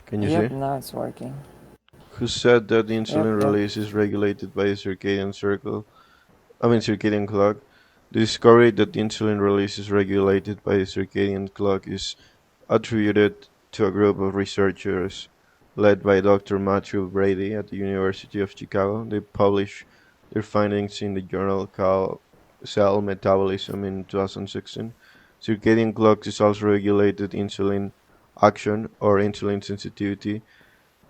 Can you Yep, see? now it's working. Who said that Yep, insulin yep. release is regulated by the circadian clock. The discovery that insulin release is regulated by the circadian clock is attributed to a group of researchers led by Dr. Matthew Brady at the University of Chicago. They published their findings in the journal called Cell Metabolism in 2016. Circadian clocks is also regulated insulin action or insulin sensitivity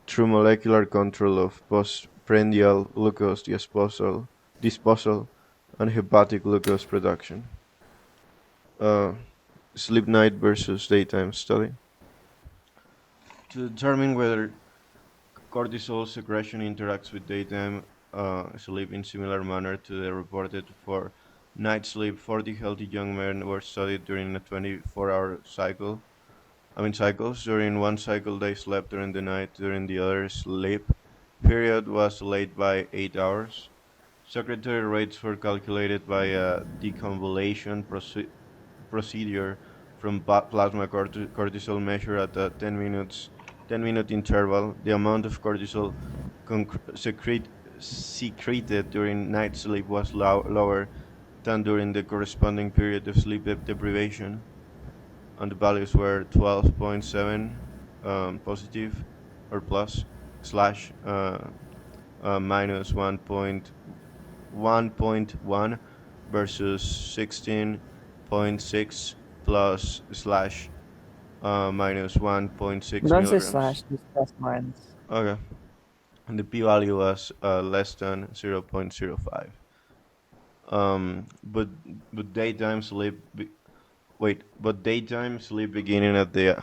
through molecular control of postprandial glucose disposal and hepatic glucose production. Uh, Sleep night versus daytime study. To determine whether cortisol secretion interacts with daytime sleep in similar manner to the reported for night sleep, 40 healthy young men were studied during a 24-hour cycles. During one cycle, they slept during the night. During the other, sleep period was delayed by 8 hours. Secretory rates were calculated by a deconvolution procedure from plasma cortisol measured at a 10-minute interval. The amount of cortisol secreted during night sleep was lower than during the corresponding period of sleep deprivation, and the values were 12.7 positive or plus slash minus 1.1 versus 16.6 plus slash minus 1.6 Don't say milligrams. slash, just plus minus. Okay. And the p-value was less than 0.05. But daytime sleep daytime sleep beginning at the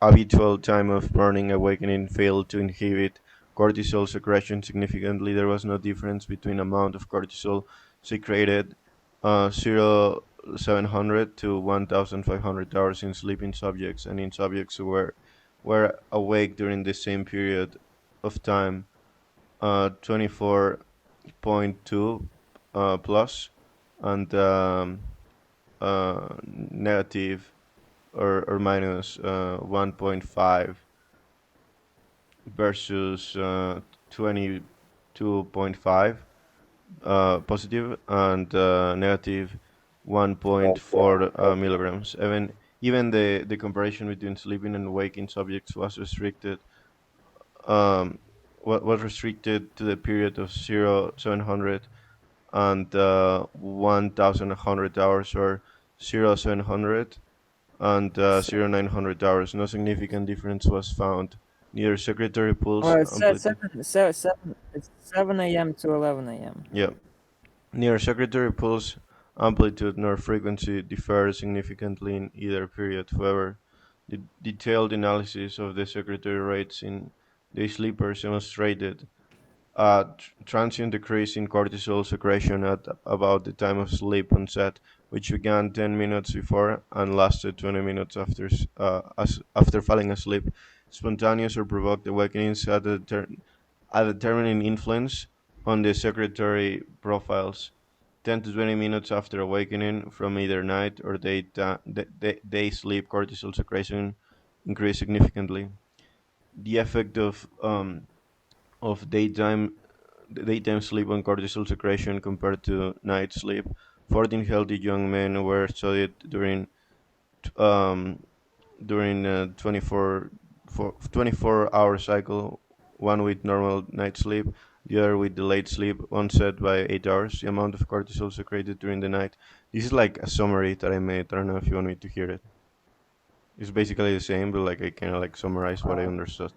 habitual time of morning awakening failed to inhibit cortisol secretion significantly. There was no difference between amount of cortisol secreted 0700 to 1500 hours in sleeping subjects and in subjects who were awake during the same period of time, 24.2 plus and negative or minus 1.5 versus 22.5 positive and negative 1.4 milligrams. Even the comparison between sleeping and waking subjects was restricted. Um, was restricted to the period of 0700 and 1100 hours or 0700 and So, 0900 hours. No significant difference was found. Neither secretary pulse well, it says amplitude. 7, it's 7 a.m. to 11 a.m. Yeah, neither secretary pulse amplitude nor frequency differ significantly in either period. However, the detailed analysis of the secretary rates in day sleepers demonstrated a transient decrease in cortisol secretion at about the time of sleep onset, which began 10 minutes before and lasted 20 minutes after falling asleep. Spontaneous or provoked awakenings had a determining influence on the secretory profiles. 10 to 20 minutes after awakening from either night or day sleep, cortisol secretion increased significantly. The effect of daytime sleep on cortisol secretion compared to night sleep. 14 healthy young men were studied um, during a 24-hour cycle, one with normal night sleep, the other with delayed sleep, onset by 8 hours. The amount of cortisol secreted during the night. This is like a summary that I made. I don't know if you want me to hear it. It's basically the same, but like I kind of like summarize what I Uh, understood.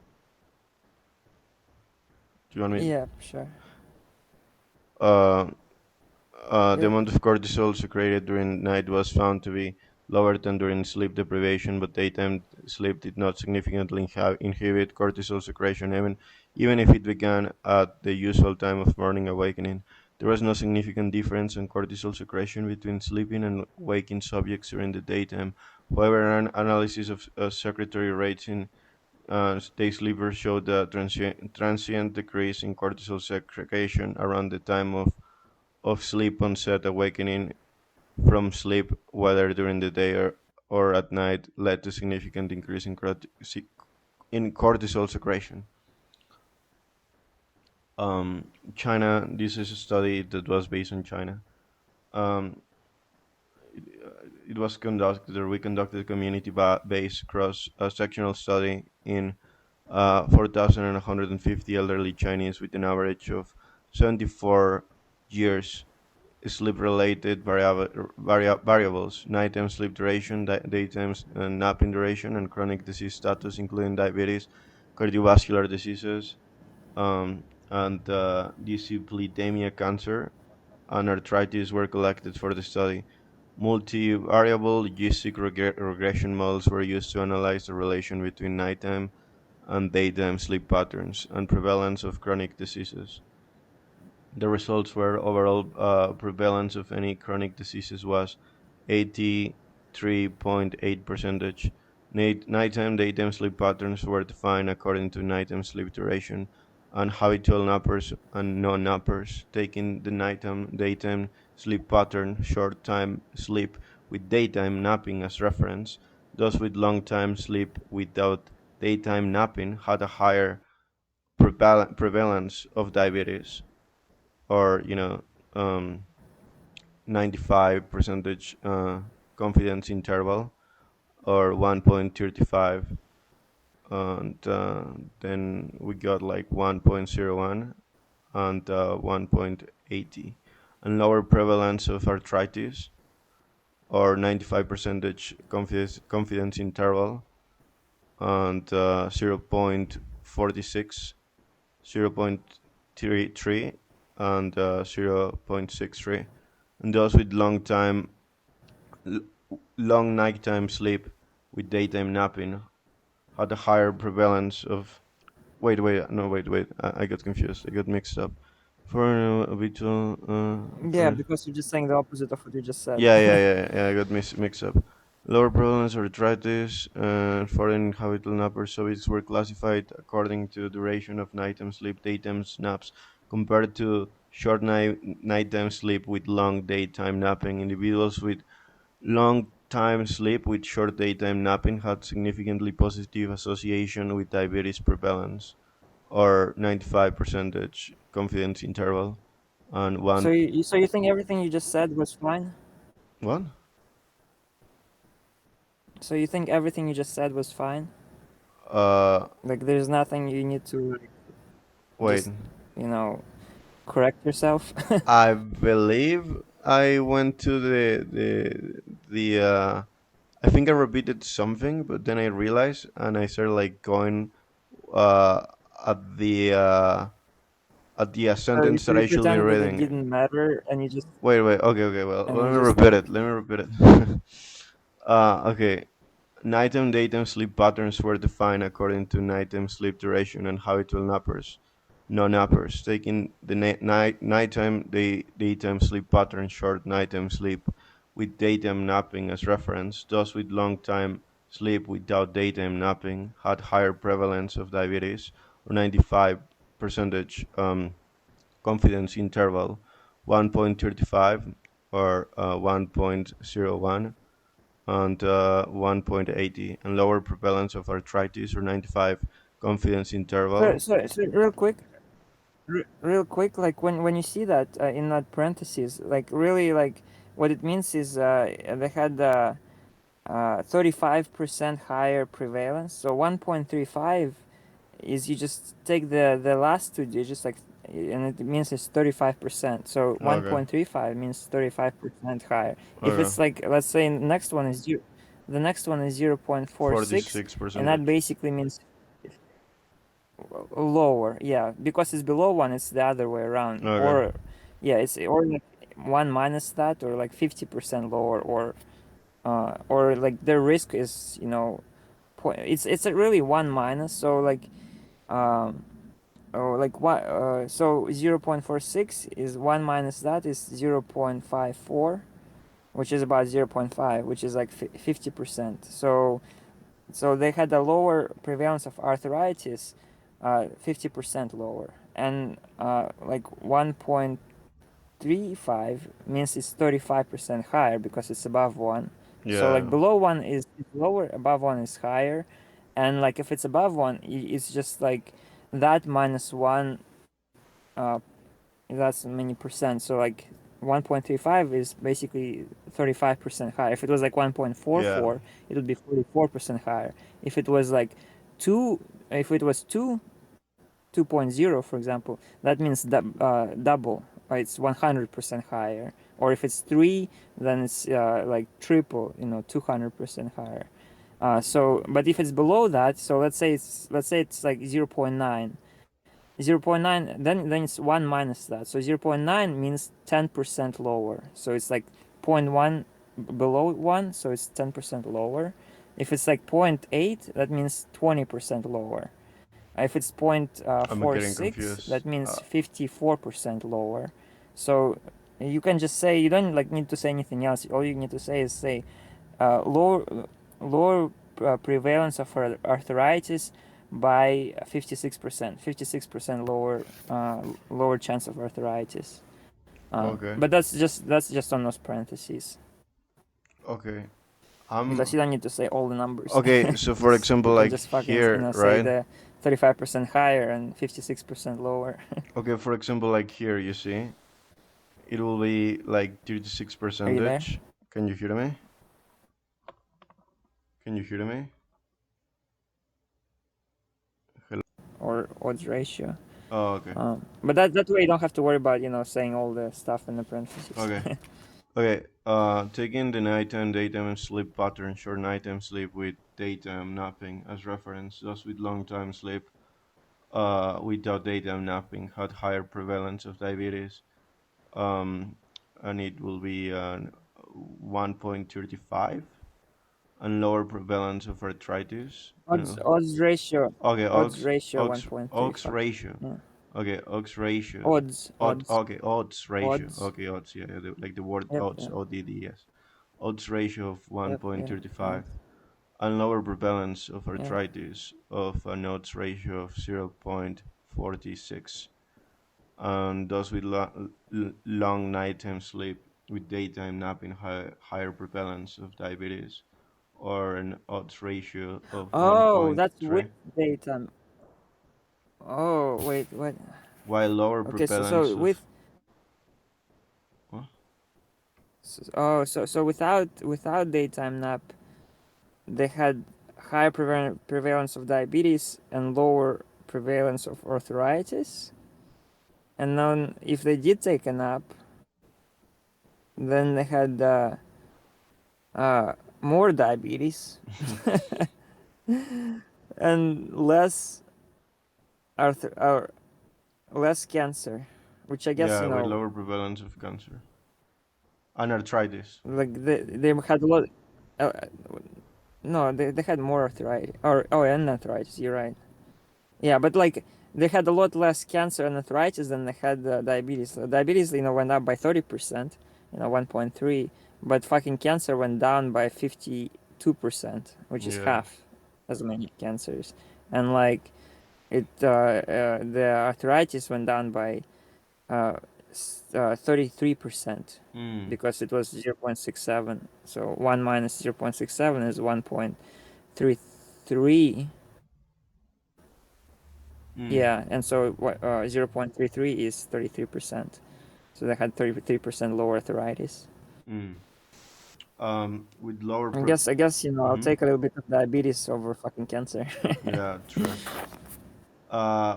Do you want me? yeah, sure. Uh, the Yep. amount of cortisol secreted during night was found to be lower than during sleep deprivation, but daytime sleep did not significantly inhibit cortisol secretion, even if it began at the usual time of morning awakening. There was no significant difference in cortisol secretion between sleeping and waking subjects during the daytime. However, an analysis of secretory rates in day sleepers showed a transient decrease in cortisol secretion around the time of sleep onset. Awakening from sleep, whether during the day or at night, led to significant increase in in cortisol secretion. China, this is a study that was based on China. Um, it was conducted, or we conducted a community-based cross-sectional study in 4,150 elderly Chinese with an average of 74 years sleep-related variables: nighttime sleep duration, daytime napping duration, and chronic disease status, including diabetes, cardiovascular diseases, and dyslipidemia, cancer, and arthritis were collected for the study. Multivariable logistic regression models were used to analyze the relation between nighttime and daytime sleep patterns and prevalence of chronic diseases. The results were overall prevalence of any chronic diseases was 83.8 percentage. Nighttime, daytime sleep patterns were defined according to nighttime sleep duration and habitual nappers and non-nappers, taking the nighttime, daytime sleep pattern, short time sleep with daytime napping as reference. Those with long time sleep without daytime napping had a higher prevalence of diabetes, or 95 percentage confidence interval, or 1.35, and then we got like 1.01 and 1.80, and lower prevalence of arthritis, or 95 percentage confidence interval, and 0.46, 0.33, and 0.63. And those with l- long nighttime sleep with daytime napping had a higher prevalence of. Wait. I got confused. I got mixed up. For habitual. Yeah, because you're just saying the opposite of what you just said. Yeah. I got mixed up. Lower prevalence of arthritis and foreign habitual nappers. Subjects were classified according to duration of nighttime sleep, daytime naps, compared to short nighttime sleep with long daytime napping. Individuals with long time sleep with short daytime napping had significantly positive association with diabetes prevalence, or 95 percentage confidence interval, and So one. you think everything you just said was fine? What? So you think everything you just said was fine? Uh, Like there's nothing you need to like, wait. just you know correct yourself? I believe I went to the. I think I repeated something, but then I realized, and I started like going uh at the sentence So that you I should be pretended that it reading. didn't matter, and you just Wait. Okay. Well, and let you me just repeat like it. Let me repeat it. Okay. Nighttime, daytime sleep patterns were defined according to nighttime sleep duration and habitual nappers, non-nappers, taking the nighttime, daytime sleep pattern, short nighttime sleep with daytime napping as reference. Those with long time sleep without daytime napping had higher prevalence of diabetes, or 95 percentage confidence interval, 1.35, or 1.01, and 1.80, and lower prevalence of arthritis, or 95 confidence interval. so real quick, real quick, like when you see that in that parentheses, like really like what it means is they had 35% higher prevalence. So 1.35 is you just take the last two digits like and it means it's 35%. So Okay. 1.35 means 35% higher. If Okay. it's like let's say next one is zero, the next one is 0.46, 46 and that percentage. basically means lower. Yeah, because it's below one, it's the other way around. Okay. Or yeah, it's or like one minus that, or like 50% lower, or like their risk is it's a really one minus. So like um or like what so 0.46 is one minus that is 0.54, which is about 0.5, which is like 50%. So they had a lower prevalence of arthritis, 50% lower, and like 1.35 means it's 35% higher because it's above one. So like Yeah. below one is lower, above one is higher, and like if it's above one, it's just like that minus one. Uh, that's many percent. So like 1.35 is basically 35% higher. If it was like Yeah. 1.44, it would be 44% higher. If it was like two, if it was 2.0, for example, that means double. It's 100% higher. Or if it's three, then it's like triple. 200% higher. But if it's below that, so let's say it's like 0.9. 0.9, then it's 1 minus that, so 0.9 means 10% lower, so it's like zero point 0.1 below 1, so it's 10% lower. If it's like zero point 0.8, that means 20% lower. If it's I'm getting 0.46, that confused. means 54% lower. So you can just say, you don't like need to say anything else. All you need to say is say lower prevalence of arthritis by 56%. 56% lower chance of arthritis. Okay. But that's just on those parentheses, Okay. because I'm you don't need to say all the numbers. okay. So for Just you example, can like just fucking here, say right? the 35% higher and 56% lower. Okay, for example, like here, you see, it will be like 36 Are you there? percentage. Can you hear me? Can you hear me? Hello? Or odds ratio. Oh, okay. But that way you don't have to worry about saying all the stuff in the parentheses. Okay. Okay. Taking the nighttime, daytime sleep pattern, short nighttime sleep with daytime napping as reference, those with long time sleep, without daytime napping had higher prevalence of diabetes. Um, and it will be 1.35 and lower prevalence of arthritis. odds odds ratio Okay, odds Ox ratio Ox 1.35. ratio. Yeah. Okay, Ox ratio. Odds odds Okay, odds ratio. odds. Okay, odds. Yeah, yeah, like the word Yep, odds. yep, ODD. Yes. Odds ratio of yep, yeah, right. 1.35 and lower prevalence of Yeah. arthritis of an odds ratio of 0.46. And those with long nighttime sleep with daytime napping higher prevalence of diabetes or an odds ratio of Oh, that's with 1.3, daytime. Oh, wait, what? while lower Okay, so prevalence with of what? so without daytime nap, they had higher prevalence of diabetes and lower prevalence of arthritis. And then if they did take a nap, then they had uh, more diabetes and arth- or less cancer, which I guess Yeah, with lower prevalence of cancer and arthritis. like they had a lot. Uh, no, they had more arthritis, or and arthritis. You're right. Yeah, but like they had a lot less cancer and arthritis than they had diabetes. So diabetes, went up by 30%, 1.3, but fucking cancer went down by 52%, which is Yeah. half as many cancers, and like the arthritis went down by 33%, Mm. because it was 0.67. So 1 minus 0.67 is 1.33. Mm. Yeah, and so 0.33 is 33%. So they had 33% lower arthritis. Mm. With lower I'll mm-hmm. take a little bit of diabetes over fucking cancer. Yeah, true.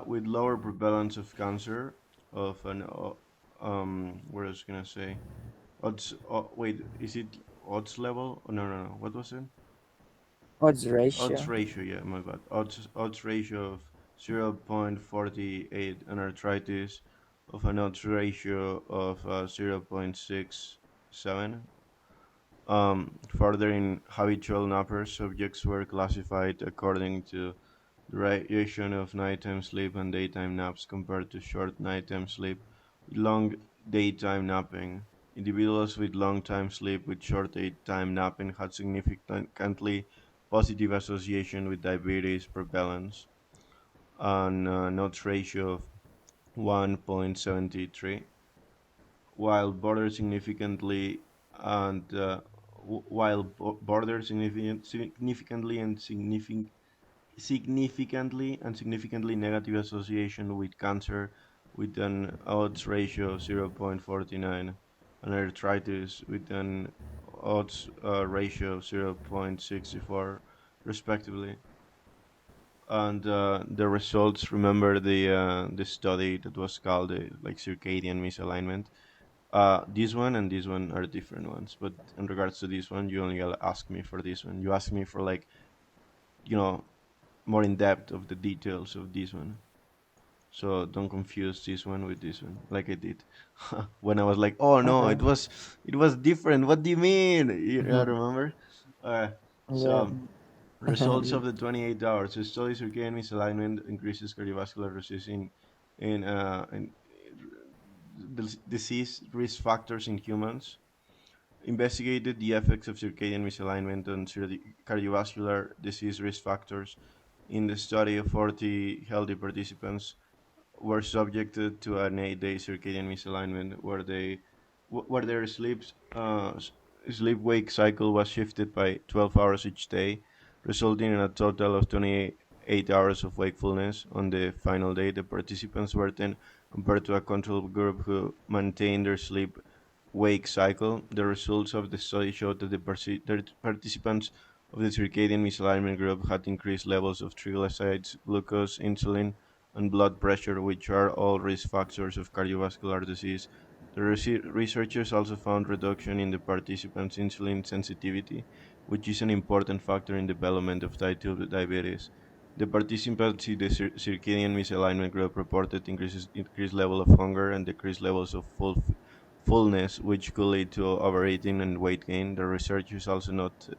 With lower prevalence of cancer of an what I was gonna say odds. Wait, is it odds level? Oh, no, no, no. What was it? Odds Odds ratio. ratio. Yeah, my bad. Odds ratio of 0.48 and arthritis of an odds ratio of 0.67. Further, in habitual nappers, subjects were classified according to duration of nighttime sleep and daytime naps compared to short nighttime sleep with long daytime napping. Individuals with long time sleep with short daytime napping had significantly positive association with diabetes prevalence and an odds ratio of 1.73, while border significantly and while border significantly and significantly significantly negative association with cancer with an odds ratio of 0.49 and arthritis with an odds ratio of 0.64 respectively. And the results, remember the study that was called like circadian misalignment. This one and this one are different ones, but in regards to this one, you only ask me for this one. You ask me for like, you know, more in depth of the details of this one. So don't confuse this one with this one, like I did when I was like, "Oh no, Okay. it was different." What do you mean? You Mhm. remember? Uh, Yeah. so results of the 28 hours. The study circadian misalignment increases cardiovascular risk in disease risk factors in humans. Investigated the effects of circadian misalignment on cardiovascular disease risk factors in the study of 40 healthy participants were subjected to an 8-day circadian misalignment where their sleep wake cycle was shifted by 12 hours each day, resulting in a total of 28 hours of wakefulness. On the final day, the participants were then compared to a control group who maintained their sleep wake cycle. The results of the study showed that the participants of the circadian misalignment group had increased levels of triglycerides, glucose, insulin, and blood pressure, which are all risk factors of cardiovascular disease. The researchers also found reduction in the participants' insulin sensitivity, which is an important factor in development of type 2 diabetes. The participants in the circadian misalignment group reported increased level of hunger and decreased levels of fullness, which could lead to overeating and weight gain. The researchers also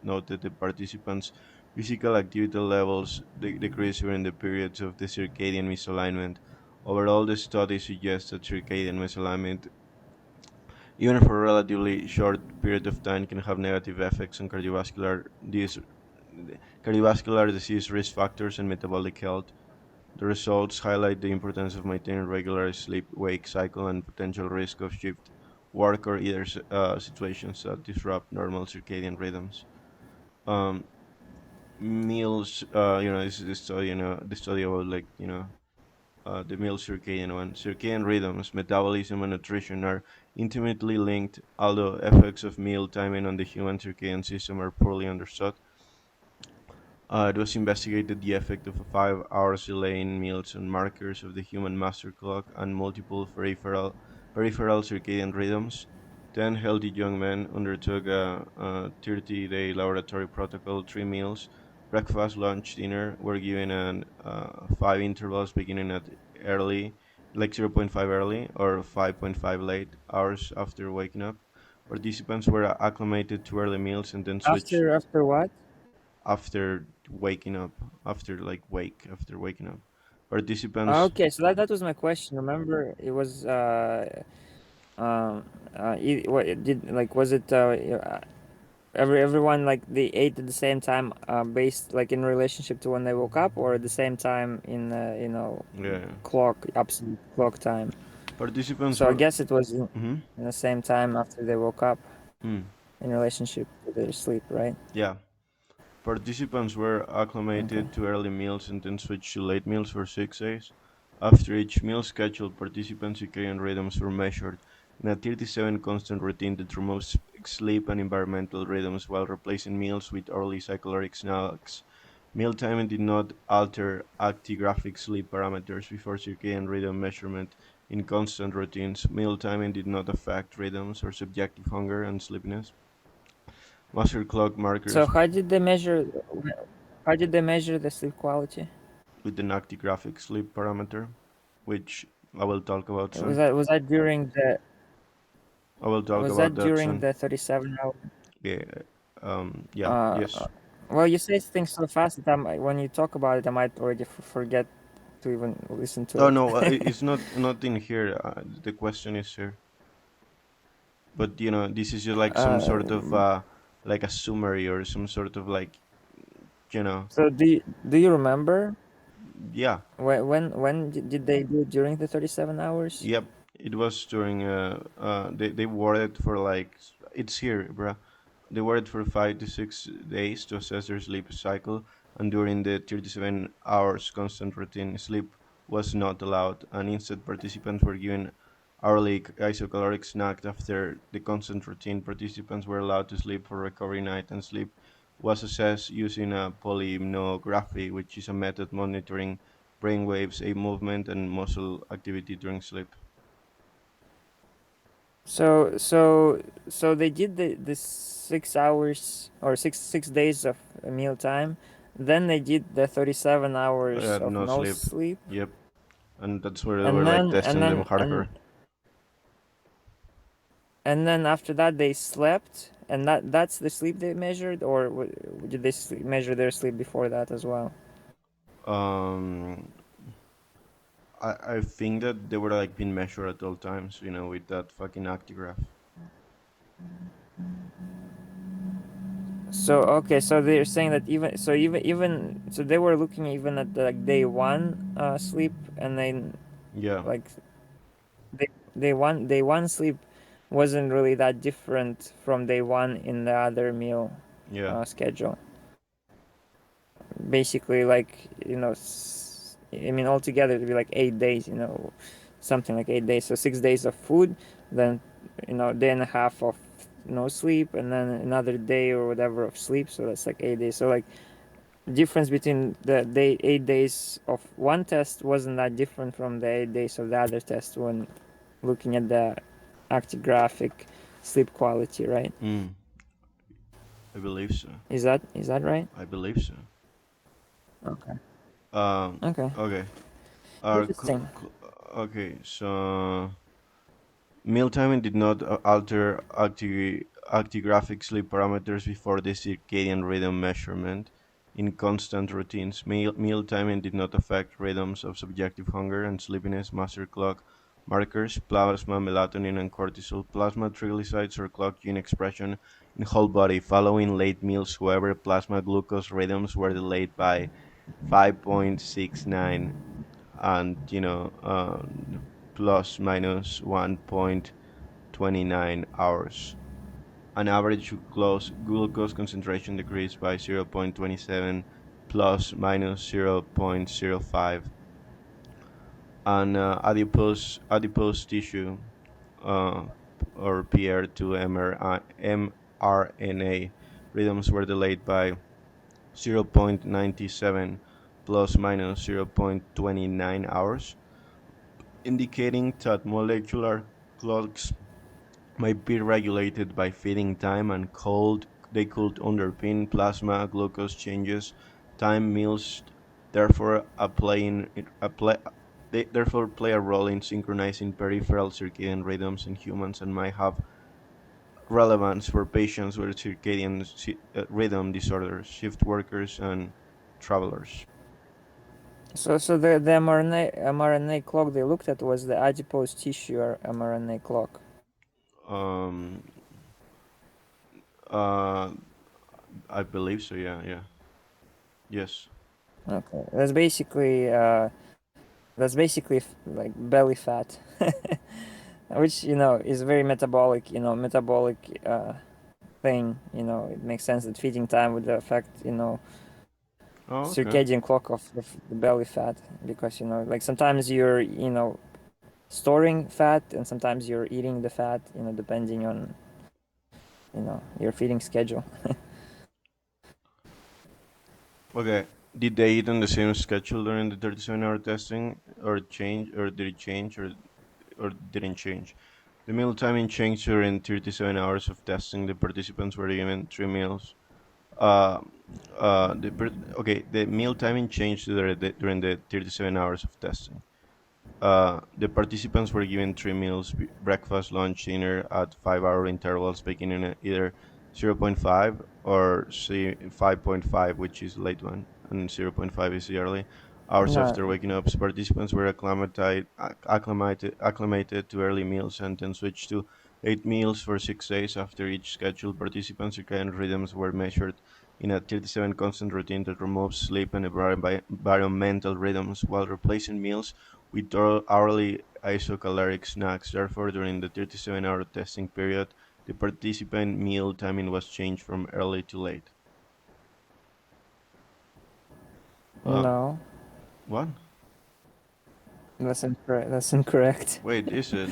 noted the participants' physical activity levels decreased during the periods of the circadian misalignment. Overall, the study suggests that circadian misalignment, even for a relatively short period of time, can have negative effects on cardiovascular disease risk factors and metabolic health. The results highlight the importance of maintaining regular sleep-wake cycle and potential risk of shift work or either situations that disrupt normal circadian rhythms. Um, Meals, this is the study, the study about like, the meal circadian one. Circadian rhythms, metabolism, and nutrition are intimately linked, although effects of meal timing on the human circadian system are poorly understood. It was investigated the effect of a 5 hours delay in meals on markers of the human master clock and multiple peripheral circadian rhythms. 10 healthy young men undertook a 30-day laboratory protocol. Three meals, breakfast, lunch, dinner, were given at five intervals beginning at early, like zero point 0.5 early or 5.5 late hours after waking up. Participants were acclimated to early meals and then switched After what? after waking up, after waking up. Participants, Okay, so that was my question. Remember, it was what it did like was it everyone like they ate at the same time based like in relationship to when they woke up or at the same time in yeah, clock absolute clock time. participants So I were, guess it was mhm, in the same time after they woke up mm, in relationship to their sleep, right? yeah. Participants were Okay. acclimated to early meals and then switched to late meals for 6 days. After each meal schedule, participants' circadian rhythms were measured in a 37 constant routine that removes sleep and environmental rhythms while replacing meals with early cycloric snacks. Meal timing did not alter actigraphic sleep parameters before circadian rhythm measurement in constant routines. Meal timing did not affect rhythms or subjective hunger and sleepiness. Master clock So markers how did they measure the sleep quality? with an actigraphic sleep parameter, which I will talk about Was soon. that during the I will talk was about that that during soon. the 37 hour? Yeah. Yeah. Uh, Yes. uh, well, you say things so fast that when you talk about it, I might already forget to even listen to Oh it. no, it's not in here. The question is here, but this is just like some uh, sort of like a summary or some sort of like you know, so do you remember yeah. when did they do it during the 37 hours? Yep, it was during they waited for like it's here, bruh. They waited for 5 to 6 days to assess their sleep cycle. and during the 37 hours constant routine, sleep was not allowed, and instead participants were given hourly isocaloric snacks after the constant routine. Participants were allowed to sleep for recovery night, and sleep was assessed using a polymnography, which is a method monitoring brain waves, eye movement, and muscle activity during sleep. So they did the 6 hours or six days of meal time. Then they did the 37 hours of No no sleep. sleep, Yep. And that's where they were and like then and testing them then hardcore. and then after that they slept, and that's the sleep they measured, or did they measure their sleep before that as well? Um, I think that they were like being measured at all times, with that fucking actigraph. So okay, so they're saying that even they were looking even at the, like day one sleep, and then Yeah, like they day one sleep wasn't really that different from day one in the other meal yeah, schedule. Basically, like I mean altogether it'd be like 8 days, something like 8 days. So 6 days of food, then day and a half of no sleep, and then another day or whatever of sleep. So that's like 8 days. So like difference between the day 8 days of one test wasn't that different from the 8 days of the other test when looking at the actigraphic sleep quality, right? mm, I believe so. Is that right? I believe so. Okay. Um, Okay. okay. Our Interesting. okay, so meal timing did not alter actigraphic sleep parameters before the circadian rhythm measurement in constant routines. Meal timing did not affect rhythms of subjective hunger and sleepiness, master clock markers, plasma melatonin and cortisol, plasma triglycerides or clock gene expression in whole body. Following late meals, however, plasma glucose rhythms were delayed by 5.69 and plus minus 1.29 hours. An average glucose concentration decreased by 0.27 plus minus 0.05, and adipose tissue uh, or PR2 mRNA rhythms were delayed by 0.97 plus minus 0.29 hours, indicating that molecular clocks might be regulated by feeding time and cold. They could underpin plasma glucose changes. Time meals therefore they therefore play a role in synchronizing peripheral circadian rhythms in humans and might have relevance for patients with circadian rhythm disorders, shift workers, and travelers. So the mRNA clock they looked at was the adipose tissue mRNA clock. Um, uh, I believe so. Yeah, yeah, yes. Okay, that's basically like belly fat, which is very metabolic. Metabolic thing. It makes sense that feeding time would affect Oh, okay. circadian clock of the belly fat, because like sometimes you're storing fat and sometimes you're eating the fat, depending on your feeding schedule. Okay. Did they eat on the same schedule during the 37-hour testing, or did it change, or didn't change? The meal timing changed during 37 hours of testing. The participants were given three meals. Uh, the meal timing changed during the 37 hours of testing. The participants were given three meals: breakfast, lunch, dinner at 5-hour intervals, beginning at either zero point 0.5 or 5.5, which is the late one, and zero point 0.5 is the early. Hours No, after waking up, participants were acclimated to early meals and then switched to 8 meals for 6 days after each schedule. Participants' circadian rhythms were measured in a 37 constant routine that removes sleep and environmental rhythms while replacing meals with hourly isocaloric snacks. Therefore, during the 37-hour testing period, the participant meal timing was changed from early to late. Uh, No, what? that's incorrect. That's incorrect. Wait, is it?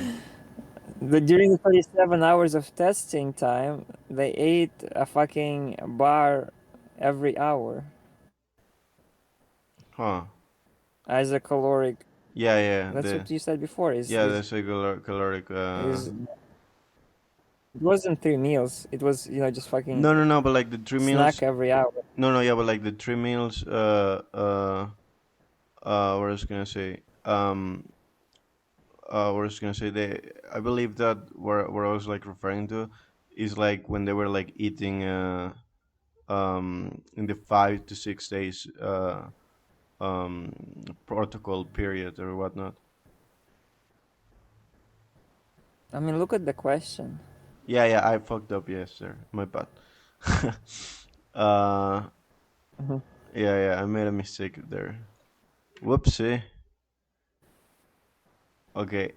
During the 37 hours of testing time, they ate a fucking bar every hour Huh? as a caloric. Yeah, yeah. That's what you said before. Yeah, the caloric. Is it wasn't 3 meals. It was just fucking No, no, no. But like the three meals. snack every hour. No, no. Yeah, but like the 3 meals. What I was gonna say. What I was gonna say. I believe that what I was like referring to is like when they were like eating. In the 5 to 6 days. Protocol period or whatnot. I mean, look at the question. Yeah, yeah, I fucked up. Yes, sir. My bad. uh, Mhm. yeah, yeah, I made a mistake there. Whoopsie. Okay,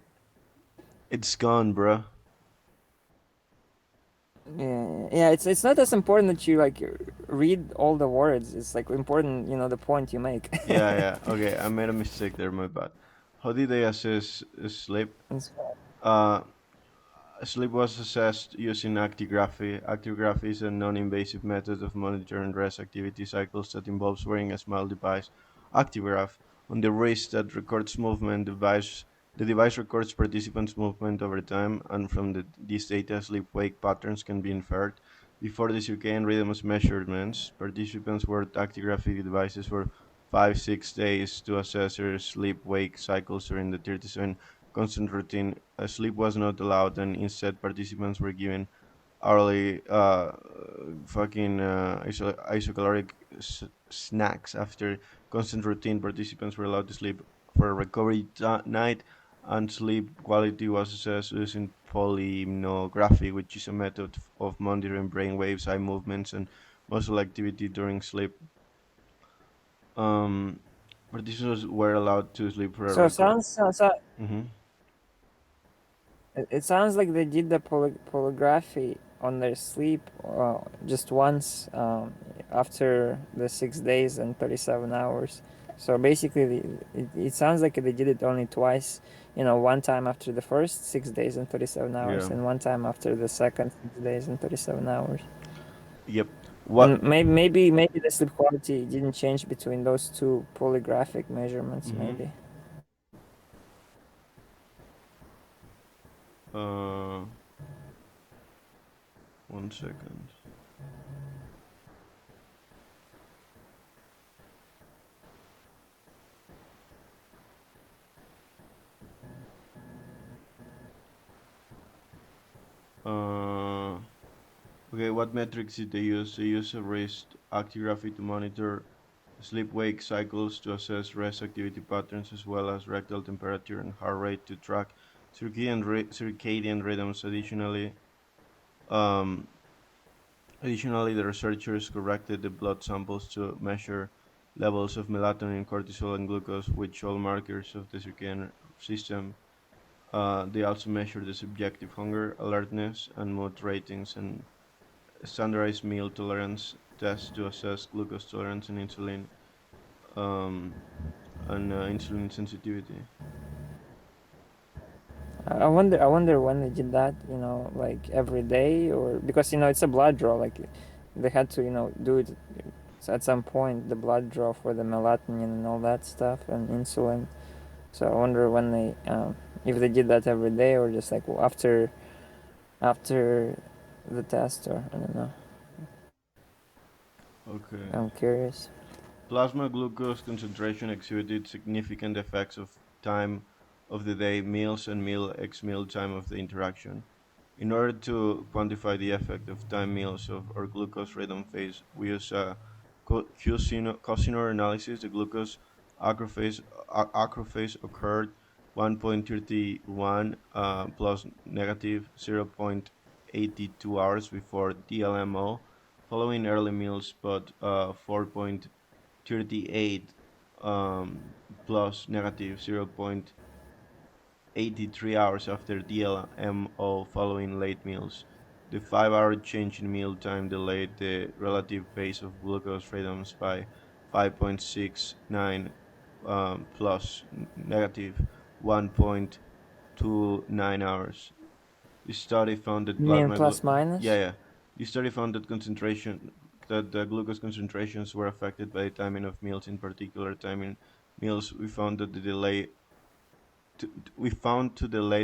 it's gone, bro. Yeah, yeah. It's not as important that you like read all the words. It's like important, the point you make. Yeah, yeah. Okay, I made a mistake there. My bad. How did they assess sleep? It's Uh, Sleep was assessed using actigraphy. Actigraphy is a non-invasive method of monitoring rest activity cycles that involves wearing a small device, actigraph, on the wrist that records movement. The device records participants' movement over time, and from this data, sleep-wake patterns can be inferred. Before the circadian rhythms measurements, participants wore actigraphy devices for 5-6 days to assess their sleep-wake cycles during the 37 constant routine. Sleep was not allowed, and instead participants were given hourly fucking isocaloric snacks. After constant routine, participants were allowed to sleep for a recovery night, and sleep quality was assessed using polymnography, which is a method of monitoring brain waves, eye movements, and muscle activity during sleep. Um, Participants were allowed to sleep for a so recovery. sounds. Hmm. It sounds like they did the polygraphy on their sleep just once after the 6 days and 37 hours. So basically, it sounds like they did it only twice. One time after the first 6 days and 37 hours, Yeah. and one time after the second 6 days and 37 hours. Yep. And What? maybe the sleep quality didn't change between those two polygraphic measurements. Mm-hmm. Maybe. Uh, 1 second. Uh, okay, what metrics did they use? They use a wrist actigraphy to monitor sleep-wake cycles to assess rest activity patterns as well as rectal temperature and heart rate to track circadian rhythms. Um, Additionally, the researchers corrected the blood samples to measure levels of melatonin, cortisol, and glucose, which all markers of the circadian system. They also measured the subjective hunger, alertness, and mood ratings, and standardized meal tolerance tests to assess glucose tolerance um, and insulin sensitivity. I wonder when they did that. Like every day, or because it's a blood draw. Like they had to do it at some point. The blood draw for the melatonin and all that stuff and insulin. So I wonder when they if they did that every day or just like after the test, or I don't know. Okay. I'm curious. Plasma glucose concentration exhibited significant effects of time of the day, meals, and meal ex meal time of the interaction. In order to quantify the effect of time meals of or glucose rhythm phase, we use a Cousineau analysis. The glucose acrophase occurred 1.31 plus negative 0.82 hours before DLMO, following early meals, but 4.38 plus negative 0.83 hours after DLMO following late meals. The 5-hour change in meal time delayed the relative pace of glucose rhythms by 5.69 plus negative 1.29 hours. This study found that You mean plus minus? yeah. This study found that the glucose concentrations were affected by the timing of meals. In particular, timing meals, we found to delay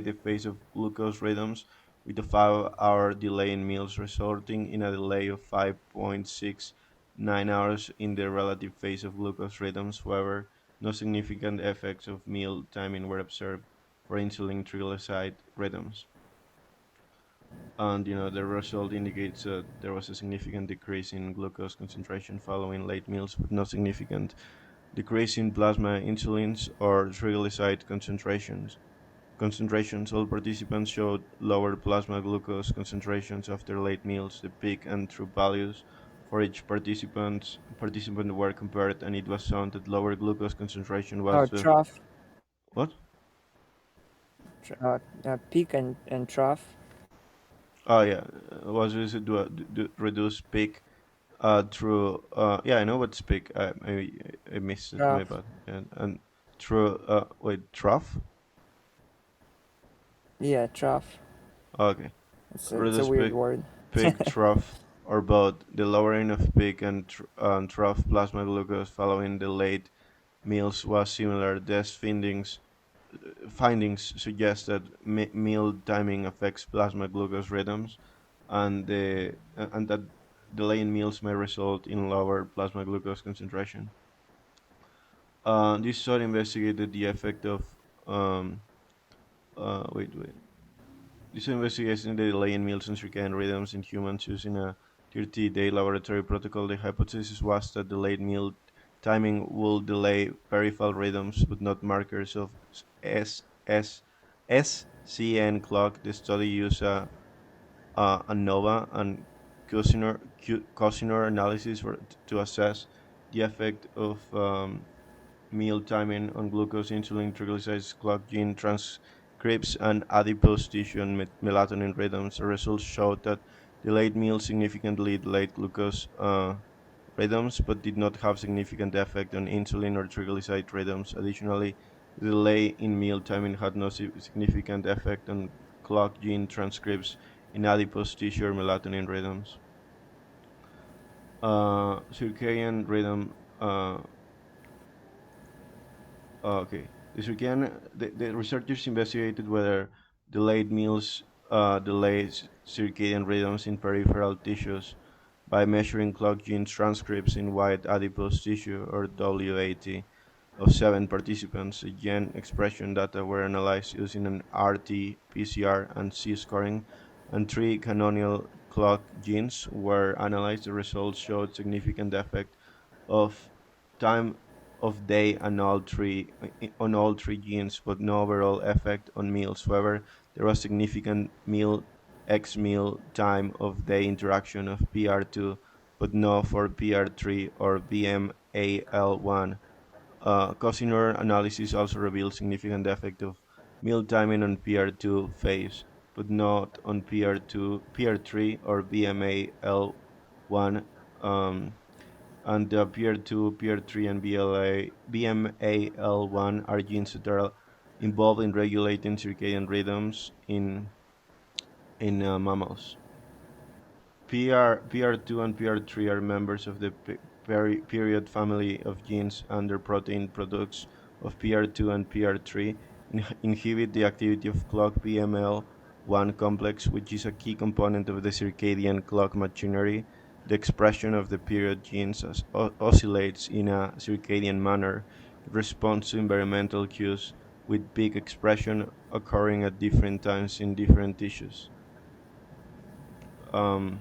the phase of glucose rhythms with a 5-hour delay in meals, resulting in a delay of 5.69 hours in the relative phase of glucose rhythms. However, no significant effects of meal timing were observed for insulin triglyceride rhythms. And the result indicates that there was a significant decrease in glucose concentration following late meals, but no significant decrease in plasma insulins or triglyceride concentrations. All participants showed lower plasma glucose concentrations after late meals. The peak and trough values for each participant were compared, and it was found that lower glucose concentration Oh, was the trough, what? peak and trough. Oh yeah, was this to reduce peak through yeah, I know what's peak. I missed it. My Trough. bad. And through wait, trough. Yeah, trough. Okay, It's a reduce weird peak, word. trough, or both. The lowering of peak and trough plasma glucose following the late meals was similar. These findings suggest that meal timing affects plasma glucose rhythms, and that delay in meals may result in lower plasma glucose concentration. This study investigated the effect of wait. This investigation the delay in meals and circadian rhythms in humans using a 30-day laboratory protocol. The hypothesis was that delayed meal timing will delay peripheral rhythms, but not markers of SCN clock. The study used ANOVA and Cousineau analysis to assess the effect of meal timing on glucose, insulin, triglycerides, clock gene transcripts, and adipose tissue and melatonin rhythms. The results showed that delayed meals significantly delayed glucose rhythms, but did not have significant effect on insulin or triglyceride rhythms. Additionally, the delay in meal timing had no significant effect on clock gene transcripts in adipose tissue or melatonin rhythms. Circadian rhythm okay. The researchers investigated whether delayed meals delays circadian rhythms in peripheral tissues by measuring clock gene transcripts in white adipose tissue, or WAT, of 7 participants. The gene expression data were analyzed using an RT-PCR and C-scoring, and three canonical clock genes were analyzed. The results showed significant effect of time of day on all three genes, but no overall effect on meals. However, there was significant meal x meal time of day interaction of PR2, but no for PR3 or BMAL1. Cousineau analysis also revealed significant effect of meal timing on PR2 phase, but not on PR3 or BMAL1. And the PR2, PR3, and BMAL1 are genes that are involved in regulating circadian rhythms in mammals. PR2 and PR3 are members of the period family of genes, and their protein products of PR2 and PR3 inhibit the activity of clock PML1 complex, which is a key component of the circadian clock machinery. The expression of the period genes oscillates in a circadian manner in response to environmental cues, with peak expression occurring at different times in different tissues. Um,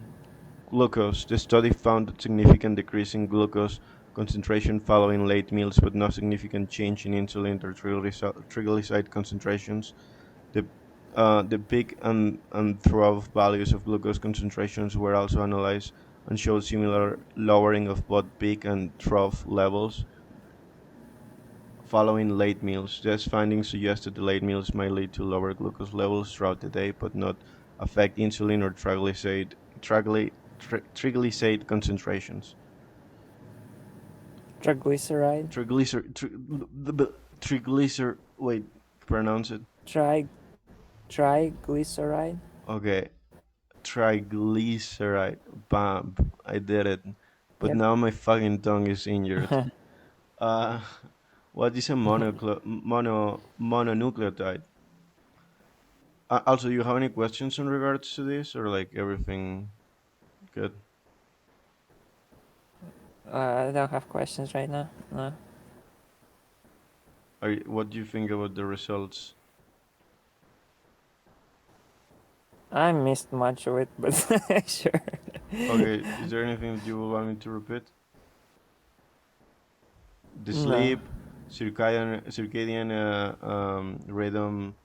Glucose. The study found a significant decrease in glucose concentration following late meals, but no significant change in insulin or triglyceride concentrations. The the peak and trough values of glucose concentrations were also analyzed and showed similar lowering of both peak and trough levels following late meals. These findings suggest that the late meals may lead to lower glucose levels throughout the day, but not affect insulin or triglyceride concentrations. Triglyceride. Triglycer. Wait, pronounce it. Tri Triglyceride. Okay, triglyceride. Bam, I did it. But Yep. now my fucking tongue is injured. Uh, what is a mononucleotide? Also, you have any questions in regards to this, or like everything good? I don't have questions right now. No. What do you think about the results? I missed much of it, but sure. Okay, is there anything that you would want me to repeat? The No. sleep, circadian rhythm,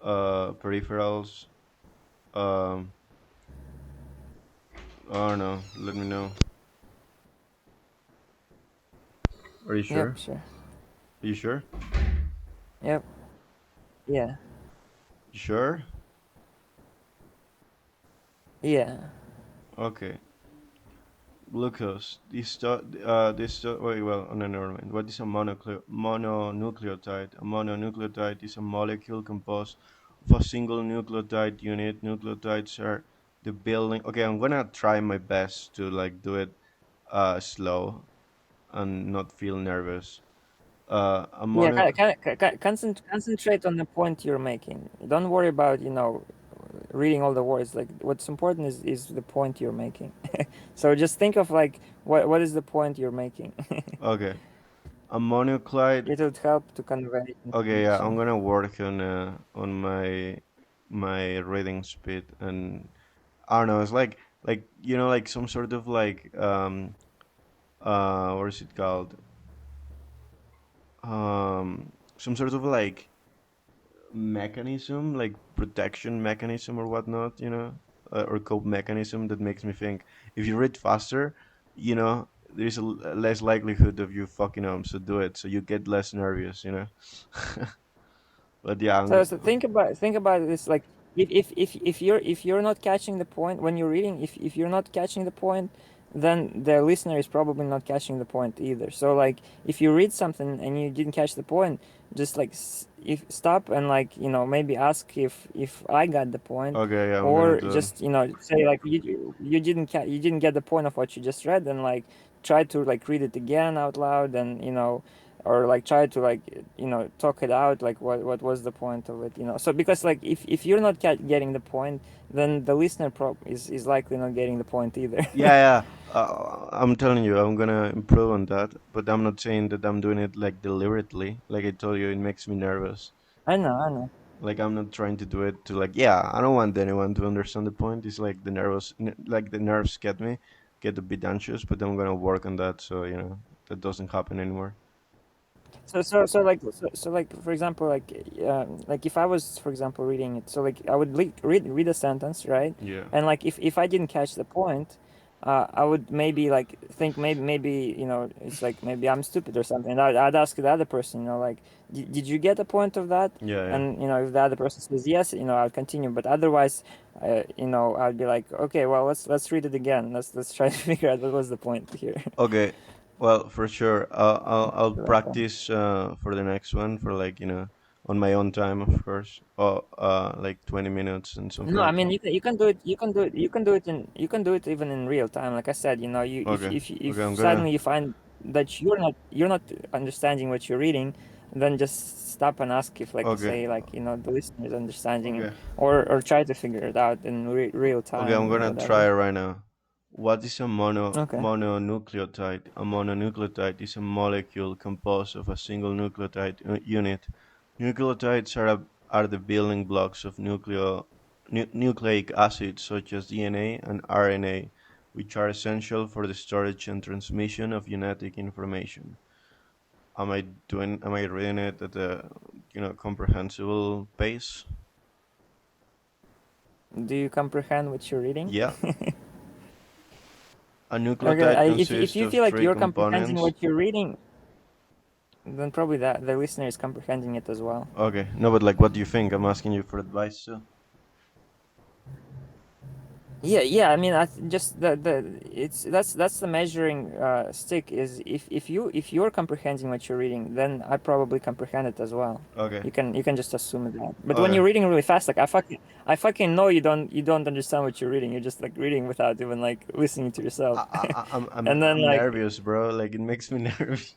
peripherals. Um, I don't know. Let me know. Are you Yep, sure? sure. Are you sure? Yep. Yeah. You sure? Yeah. Okay. Glucose. Wait, well, oh, no, never mind. What is a mononucleotide? A mononucleotide is a molecule composed of a single nucleotide unit. Nucleotides are the building. Okay, I'm gonna try my best to like do it slow and not feel nervous. A Yeah, mono. concentrate on the point you're making. Don't worry about, reading all the words. Like what's important is the point you're making. So just think of like what is the point you're making. Okay, a mononucleotide. It would help to convey Okay, yeah, I'm information. gonna work on my reading speed, and I don't know. It's like like some sort of like what is it called? Some sort of like mechanism, like protection mechanism or whatnot, or cope mechanism that makes me think if you read faster, there's less likelihood of you fucking up. So do it, so you get less nervous. But yeah, So think about this like if you're not catching the point when you're reading, if you're not catching the point, then the listener is probably not catching the point either. So like if you read something and you didn't catch the point, just like if stop and like maybe ask if I got the point, okay, yeah, I'm gonna or do it. just say like you didn't get the point of what you just read, and like try to like read it again out loud, and or like try to like talk it out, like what was the point of it, so because like if you're not getting the point, then the listener is likely not getting the point either. Yeah, yeah. I'm telling you, I'm gonna improve on that. But I'm not saying that I'm doing it like deliberately. Like I told you, it makes me nervous. I know. Like I'm not trying to do it to like, yeah, I don't want anyone to understand the point. It's like like the nerves get a bit anxious. But I'm gonna work on that, so that doesn't happen anymore. So like for example, like if I was, for example, reading it, so like I would read a sentence, right? Yeah. And like if I didn't catch the point, I would maybe like think maybe it's like maybe I'm stupid or something, and I'd ask the other person, like did you get the point of that? Yeah, yeah. And if the other person says yes, I'll continue, but otherwise I'd be like, okay, well, let's read it again, let's try to figure out what was the point here. Okay. Well, for sure. I'll Like that. practice for the next one for like on my own time, of course. Or like 20 minutes and something No, I like mean that. you can do it. You can do it even in real time. Like I said, you Okay. if Okay. I'm gonna. suddenly you find that you're not understanding what you're reading, then just stop and ask if, like, Okay. say, like, the listener is understanding, Okay. or try to figure it out in real Okay. I'm time or gonna try whatever. it right now. What is a Okay. mononucleotide? A mononucleotide is a molecule composed of a single nucleotide unit. Nucleotides are the building blocks of nucleic acids such as DNA and RNA, which are essential for the storage and transmission of genetic information. Am I reading it at a comprehensible pace? Do you comprehend what you're reading? Yeah. A Okay. nucleotide If consists you of feel like three you're comprehending components. what you're reading, then probably that the listener is comprehending it as well. Okay. No, but like, what do you think? I'm asking you for advice, so. Yeah. I mean, just the it's that's the measuring stick is if you're comprehending what you're reading, then I probably comprehend it as well. Okay. You can just assume that. But when Okay. you're reading really fast, like I fucking know you don't understand what you're reading. You're just like reading without even like listening to yourself. And then I'm like nervous, bro. Like it makes me nervous.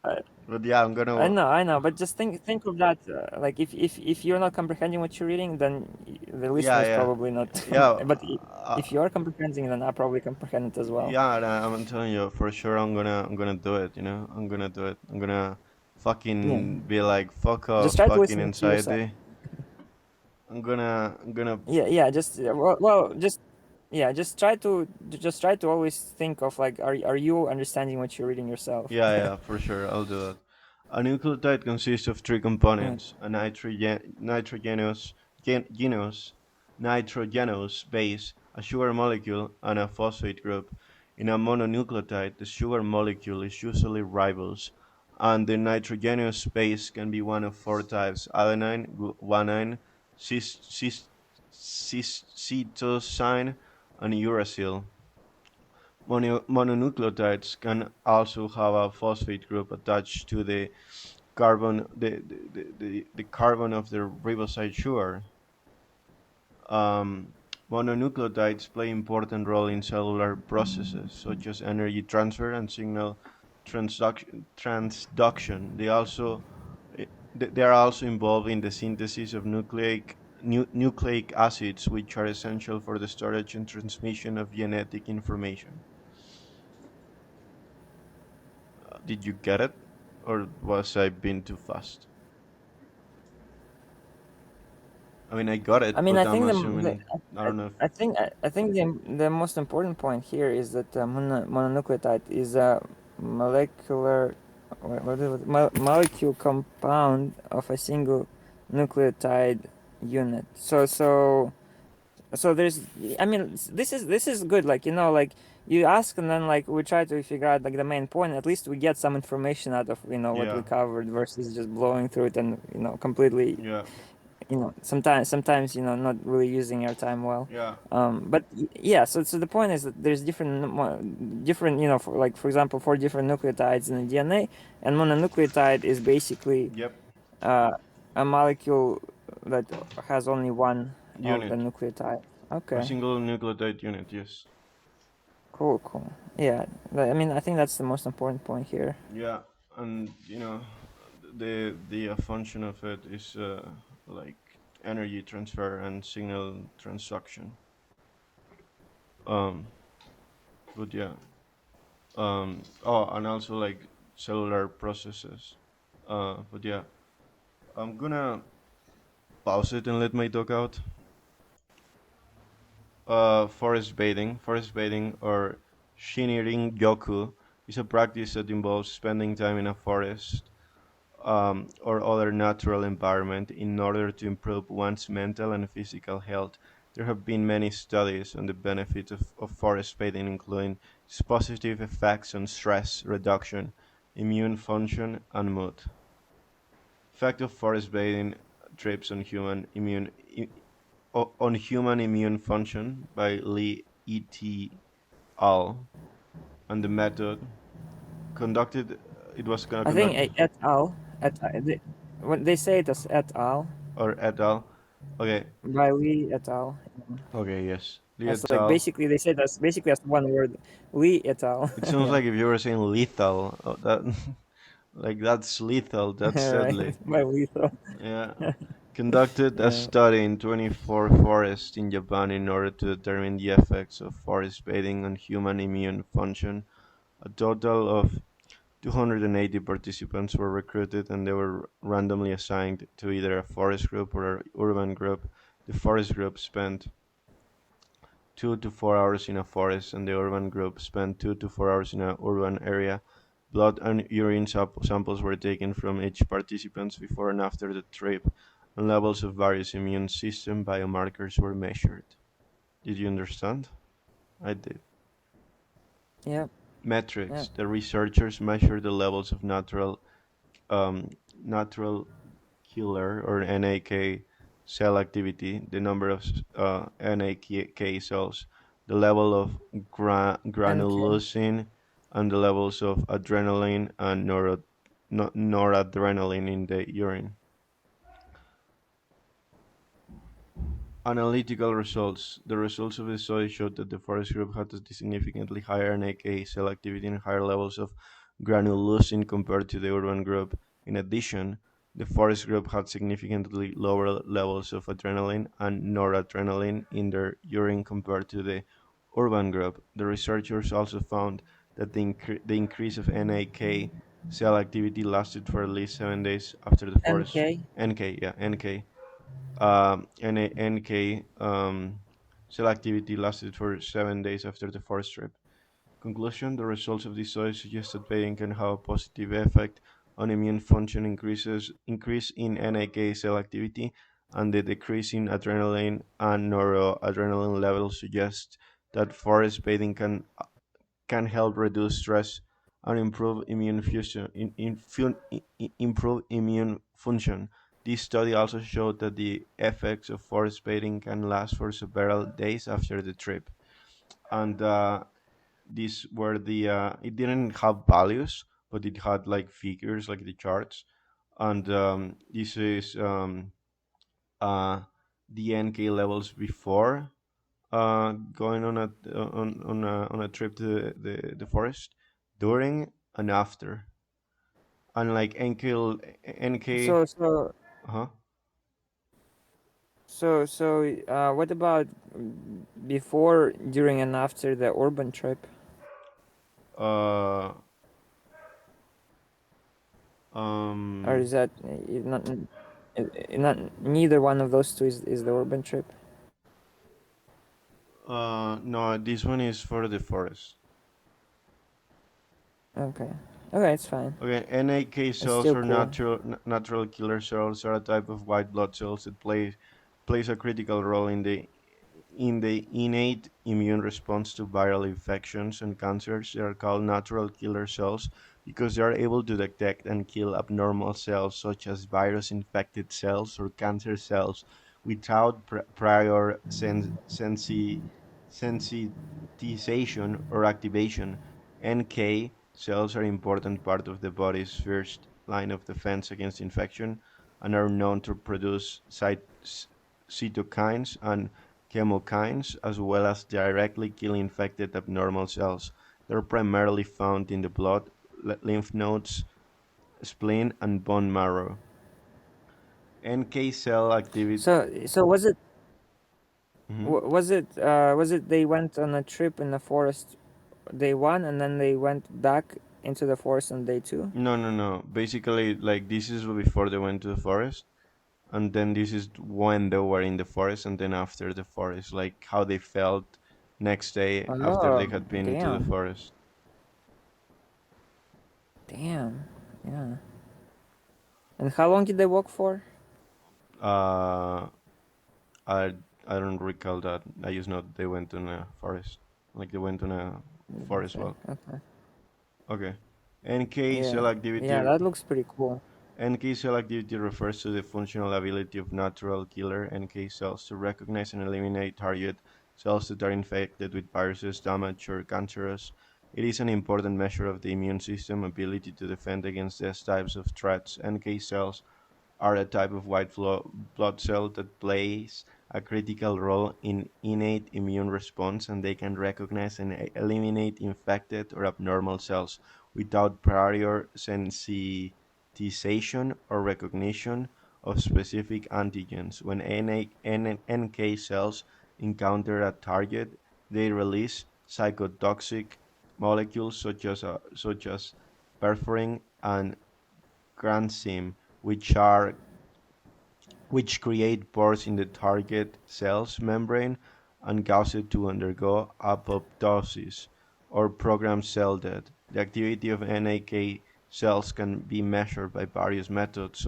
I, But yeah, I'm gonna. I know, but just think of that. Like if you're not comprehending what you're reading, then the Yeah, listener is yeah, probably not. yeah. But if you are comprehending, then I probably comprehend it as well. Yeah, I'm telling you for sure. I'm gonna do it. You know, I'm gonna do it. I'm gonna Yeah, fucking be like fuck just off, try to fucking listen to yourself. anxiety. I'm gonna. Yeah, just just yeah, just try to always think of like, are you understanding what you're reading yourself? Yeah, yeah, for sure. I'll do that. A nucleotide consists of three Yeah. components: a nitrogenous nitrogenous base, a sugar molecule, and a phosphate group. In a mononucleotide, the sugar molecule is usually ribose, and the nitrogenous base can be one of four types: adenine, guanine, cytosine, and uracil. Mononucleotides can also have a phosphate group attached to the carbon of the riboside sugar. Um, Mononucleotides play important role in cellular processes such as energy transfer and signal transduction. Eh, they are also involved in the synthesis of nucleic acids, which are essential for the storage and transmission of genetic information. Did you get it, or was I being too fast? I mean, I got I it, mean, but I I'm think assuming I don't know if I think the most important point here is that mononucleotide is a molecular what is it? Molecule compound of a single nucleotide unit. So there's I mean this is good, like like you ask and then like we try to figure out like the main point. At least we get some information out of what we yeah, covered versus just blowing through it and completely yeah, sometimes not really using our time well. yeah, But yeah, so the point is that there's different for example, four different nucleotides in the DNA, and mononucleotide is basically yep, uh, a molecule that has only one of the unit, nucleotide. a Okay. single nucleotide unit. Yes, Cool. Yeah, I mean, I think that's the most important point here. yeah, and the function of it is like energy transfer and signal transduction. Um, but yeah, oh, and also like cellular processes. But yeah, I'm gonna pause it and let my dog out. Forest bathing, or shinirin yoku, is a practice that involves spending time in a forest or other natural environment in order to improve one's mental and physical health. There have been many studies on the benefits of forest bathing, including its positive effects on stress reduction, immune function, and mood. Effect of forest bathing trips on human immune function by Lee et al. And the method conducted it was I think conducted et al. When they say it as et al. or et al. Okay, By Lee et al. okay, yes, Lee As et like al. basically they say that's basically as one word, Lee et al. It sounds Yeah. like if you were saying lethal. Oh, that like that's lethal. That's Right. deadly. By lethal. Yeah. Conducted a Yeah. study in 24 forests in Japan in order to determine the effects of forest bathing on human immune function. A total of 280 participants were recruited and they were randomly assigned to either a forest group or an urban group. The forest group spent 2 to 4 hours in a forest, and the urban group spent 2 to 4 hours in an urban area. Blood and urine samples were taken from each participant before and after the trip, and levels of various immune system biomarkers were measured. Did you understand? I did. Yeah. Yeah. Metrics. The researchers measured the levels of natural killer or NAK cell activity, the number of NAK cells, the level of NK. granulosin, and the levels of adrenaline and noradrenaline in the urine. Analytical results. The results of the study showed that the forest group had a significantly higher NAK cell activity and higher levels of granulosin compared to the urban group. In addition, the forest group had significantly lower levels of adrenaline and noradrenaline in their urine compared to the urban group. The researchers also found that the increase of NAK cell activity lasted for at least 7 days after the forest NK. NK NK cell activity lasted for 7 days after the forest trip. Conclusion: the results of this study suggest that bathing can have a positive effect on immune function, increase in NK cell activity, and the decrease in adrenaline and noradrenaline levels suggest that forest bathing can help reduce stress and improve immune function. Improve immune function. This study also showed that the effects of forest bathing can last for several days after the trip. And these were the it didn't have values, but it had like figures, like the charts. And this is uh, the NK levels before going on a trip to the forest, during and after, and like NK. So so Uh-huh. what about before, during, and after the urban trip? uh Or um is that not not neither one of those two is the urban trip? no, this one is for the forest. Okay. Okay, it's fine. Okay, NAK It's cells still or cool. natural killer cells are a type of white blood cells that plays a critical role in the innate immune response to viral infections and cancers. They are called natural killer cells because they are able to detect and kill abnormal cells such as virus infected cells or cancer cells without prior sensitization or activation. NK cells are an important part of the body's first line of defense against infection and are known to produce cytokines and chemokines, as well as directly kill infected abnormal cells. They're primarily found in the blood, lymph nodes, spleen, and bone marrow. NK cell activity. So Mhm. was it they went on a trip in the forest day one, and then they went back into the forest on day two? No, no, no. Basically, like this is before they went to the forest, and then this is when they were in the forest, and then after the forest, like how they felt next day after they Oh, had been into the damn. forest. Damn. Yeah. And how long did they walk for? Uh, I I don't recall that. I just know they went in a forest, like they went on a forest Okay. walk. Okay. Okay. NK cell Yeah. activity. Yeah, that looks pretty cool. NK cell activity refers to the functional ability of natural killer NK cells to recognize and eliminate target cells that are infected with viruses, damaged, or cancerous. It is an important measure of the immune system ability to defend against these types of threats. NK cells are a type of white blood cell that plays a critical role in innate immune response, and they can recognize and eliminate infected or abnormal cells without prior sensitization or recognition of specific antigens. When NK cells encounter a target, they release cytotoxic molecules such as perforin and granzyme, which create pores in the target cell's membrane and cause it to undergo apoptosis or programmed cell death. The activity of NAK cells can be measured by various methods,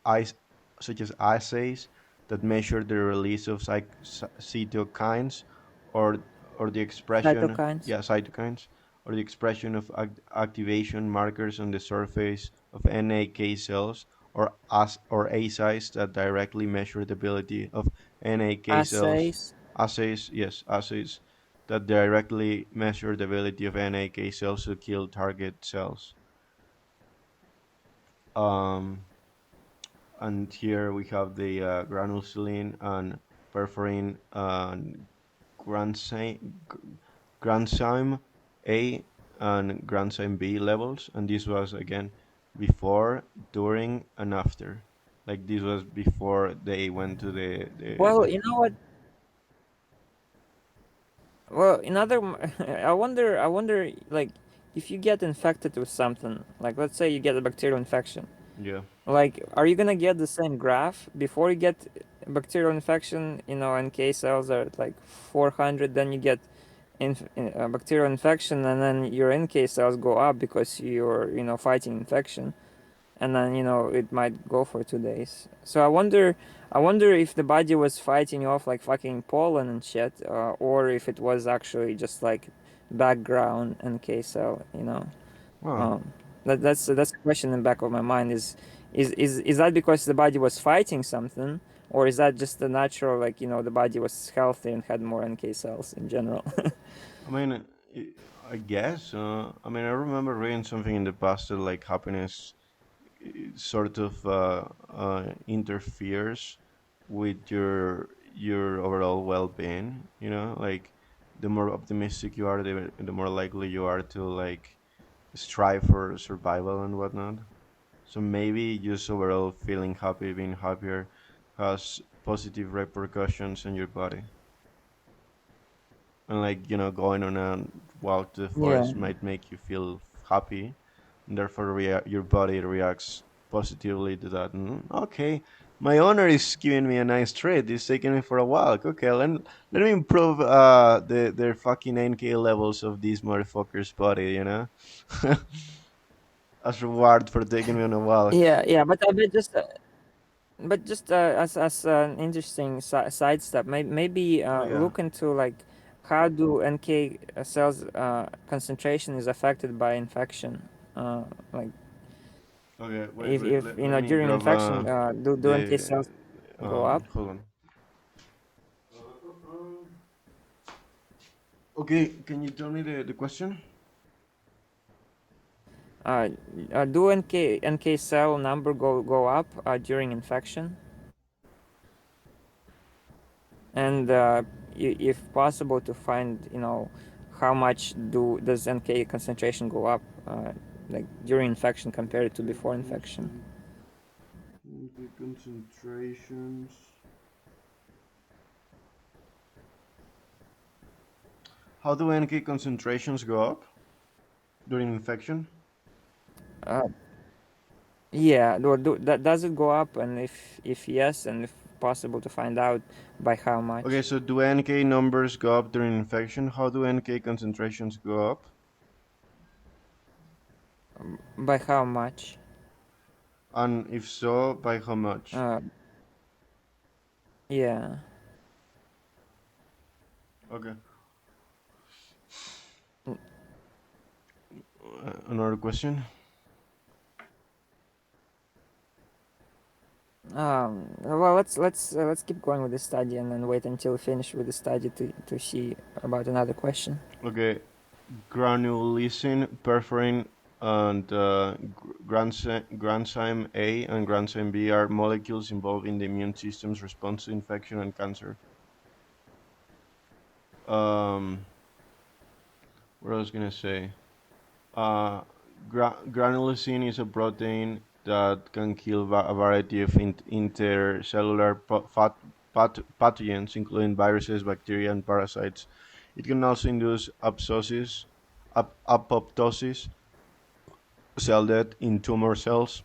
ice, such as assays that measure the release of cytokines or or the expression, Cytokines. yeah, cytokines, or the expression of activation markers on the surface of NAK cells, or assays that directly measure the ability of NAK cells. Assays. Assays that directly measure the ability of NAK cells to kill target cells. Um, and here we have the granulin and perforin and granzyme, granzyme A and granzyme B levels, and this was again before, during, and after. Like this was before they went to Well, the you know what? Well, I wonder, like, if you get infected with something, like, let's say you get a bacterial infection, yeah. like, are you gonna get the same graph before you get bacterial infection? You know, NK cells are at like 400, then you get bacterial infection, and then your NK cells go up because you're, fighting infection, and then it might go for 2 days. So I wonder if the body was fighting off like fucking pollen and shit, or if it was actually just like background NK cell. Oh, Um, that's the question in the back of my mind is that because the body was fighting something, or is that just the natural, like, the body was healthy and had more NK cells in general? I mean, I guess. I mean, I remember reading something in the past that like happiness sort of interferes with your overall well-being. You know, like the more optimistic you are, the more likely you are to like strive for survival and whatnot. So maybe just overall feeling happy, being happier, has positive repercussions on your body. And like going on a walk to the Yeah. forest might make you feel happy, and therefore your body reacts positively to that. Okay, my owner is giving me a nice treat. He's taking me for a walk. Okay, let me improve their fucking NK levels of these motherfuckers' body. As reward for taking me on a walk. Yeah, yeah, but just as an interesting side step, maybe Oh yeah. look into like how do NK cells concentration is affected by infection. Like, Okay, wait, if, wait. if Let me during grab infection, do NK the. cells go up? Hold on. Okay, can you tell me the question? Uh, do NK cell number go up during infection? And if possible, to find, how much does NK concentration go up, like during infection compared to before infection. Concent- concentrations. How do NK concentrations go up during infection? uh, yeah, does it go up, and if yes, and if possible, to find out by how Okay, much. so do NK numbers go up during infection? How do NK concentrations go up? By how much? And if so, by how much? uh, yeah. Okay. Another question? Well, let's keep going with the study, and then wait until we finish with the study to see about another question. Okay, granulysin, perforin, and granzyme A and granzyme B are molecules involved in the immune system's response to infection and cancer. Um, what I was gonna say? Uh, granulysin is a protein that can kill a variety of intercellular pathogens, including viruses, bacteria, and parasites. It can also induce apoptosis, cell death in tumor cells.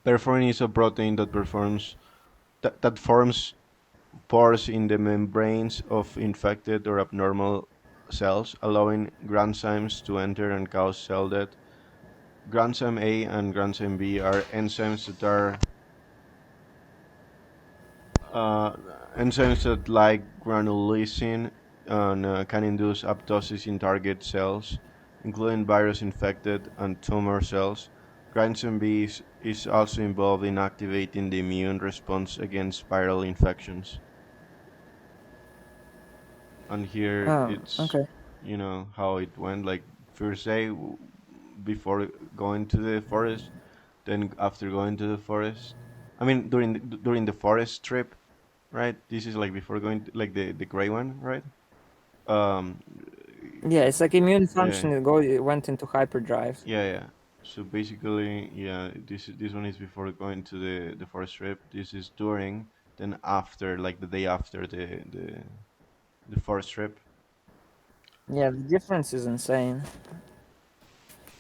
Perforin is a protein that forms pores in the membranes of infected or abnormal cells, allowing granzymes to enter and cause cell death. Granzyme A and granzyme B are uh, enzymes that, like granulysin, and can induce apoptosis in target cells, including virus-infected and tumor cells. Granson B is also involved in activating the immune response against viral infections. And here it's, Okay. how it went. Like first day before going to the forest, then after going to the forest. I mean, during the forest trip, right? This is like before going to, like the gray one, right? Um, Yeah, it's like immune yeah, function. It went into hyperdrive. yeah. So basically, yeah, this one is before going to the forest trip. This is during, then after, like the day after the forest trip. Yeah, the difference is insane.